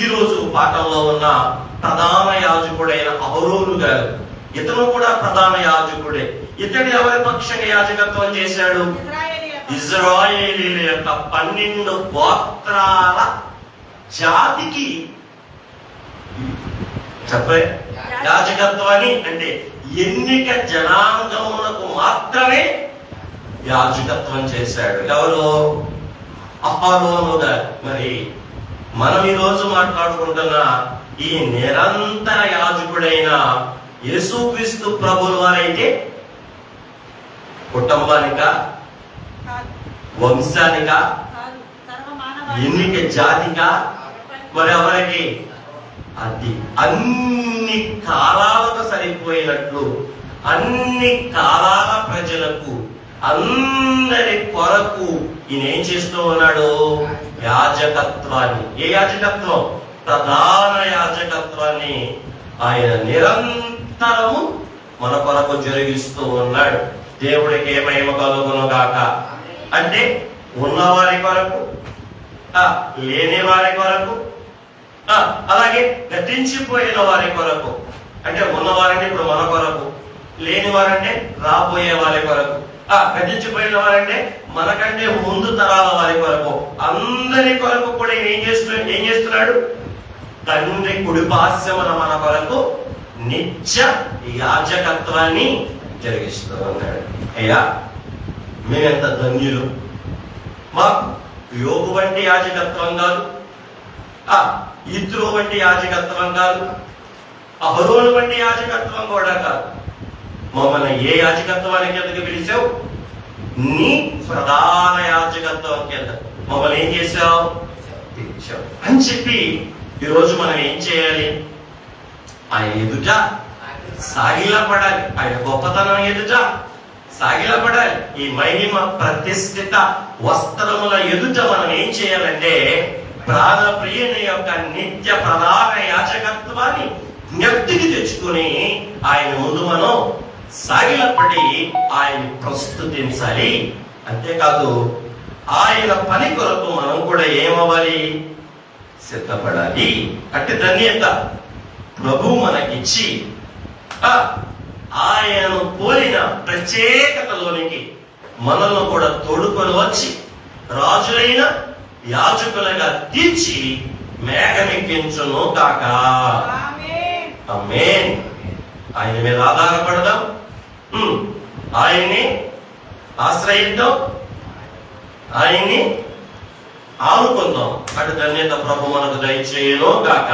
ఈరోజు పాఠంలో ఉన్న ప్రధాన యాజకుడైన అహరోను గారు. ఇతను కూడా ప్రధాన యాజకుడే. ఇతడు ఎవరి పక్షంగా యాజకత్వం చేశాడు? ఇజ్రాయేలీల యొక్క 12 గోత్రాల జాతికి చెప్పే యాజకత్వాన్ని, అంటే ఎన్నిక జనాంగములకు మాత్రమే యాజకత్వం చేశాడు. ఎవరు? అహరోను గారు. మరి మనం ఈరోజు మాట్లాడుకుంటున్న ఈ నిరంతర యాజకుడైన యేసుక్రీస్తు ప్రభుల వారైతే కుటుంబానిక, వంశానిక, ఎన్నిక జాతిక, మరి ఎవరికి? అది అన్ని కాలాలకు సరిపోయినట్లు అన్ని కాలాల ప్రజలకు అందరి కొరకు ఈయన ఏం చేస్తూ ఉన్నాడు? యాజకత్వాన్ని. ఏ యాజకత్వం? ప్రధాన యాజకత్వాన్ని ఆయన నిరంతరము మన కొరకు జరిగిస్తూ ఉన్నాడు. దేవుడికి మహిమ కలుగును గాక. అంటే ఉన్నవారి కొరకు, లేని వారి కొరకు, అలాగే గతించిపోయిన వారి కొరకు. అంటే ఉన్నవారంటే ఇప్పుడు మన కొరకు, లేని వారంటే రాబోయే వారి కొరకు, గతించిపోయిన వారంటే మనకంటే ముందు తరాల వారి కొరకు, అందరి కొరకు కూడా ఏం చేస్తున్నాడు? తండ్రి కుడిపార్శ్వమున మన కొరకు నిత్య యాజకత్వాన్ని జరిగిస్తూ ఉన్నాడు. అయ్యా, మేమెంత ధన్యులు! మాకు యోబు వంటి యాజకత్వం కాదు, ఇత్రో వంటి యాజకత్వం కాదు, అహరోను వంటి యాజకత్వం కూడా కాదు. మమ్మల్ని ఏ యాజకత్వానికి కిందకి పిలిచావు? నీ ప్రధాన యాజకత్వం కింద మమ్మల్ని ఏం చేశావు? పిలిచావు అని చెప్పి ఈరోజు మనం ఏం చేయాలి? ఆయన ఎదుట సాగిలపడాలి. ఆయన గొప్పతనం ఎదుట సాగిలపడాలి. ఈ మహిమ ప్రతిష్ఠిత వస్త్రముల ఎదుట మనం ఏం చేయాలంటే ప్రాణ ప్రియుని యొక్క నిత్య ప్రధాన యాజకత్వాన్ని జ్ఞప్తికి తెచ్చుకుని ఆయన ముందు మనం సాగిలపడి ఆయన ప్రస్తుతించాలి. అంతేకాదు ఆయన పని కొరకు మనం కూడా ఏమవ్వాలి? సిద్ధపడాలి. అట్టి ధన్యత ప్రభు మనకిచ్చి ఆయనను పోలిన ప్రత్యేకతలోనికి మనల్ని కూడా తోడుకొని వచ్చి రాజులైన యాజకులుగా తీర్చి మేఘమెక్కించును కాక. ఆమేన్. ఆయన మీద ఆధారపడదాం, ఆయన్ని ఆశ్రయిద్దాం, ఆయన్ని ఆనుకుందాం. అటు ధన్యత ప్రభు మనకు దయచేయును కాక.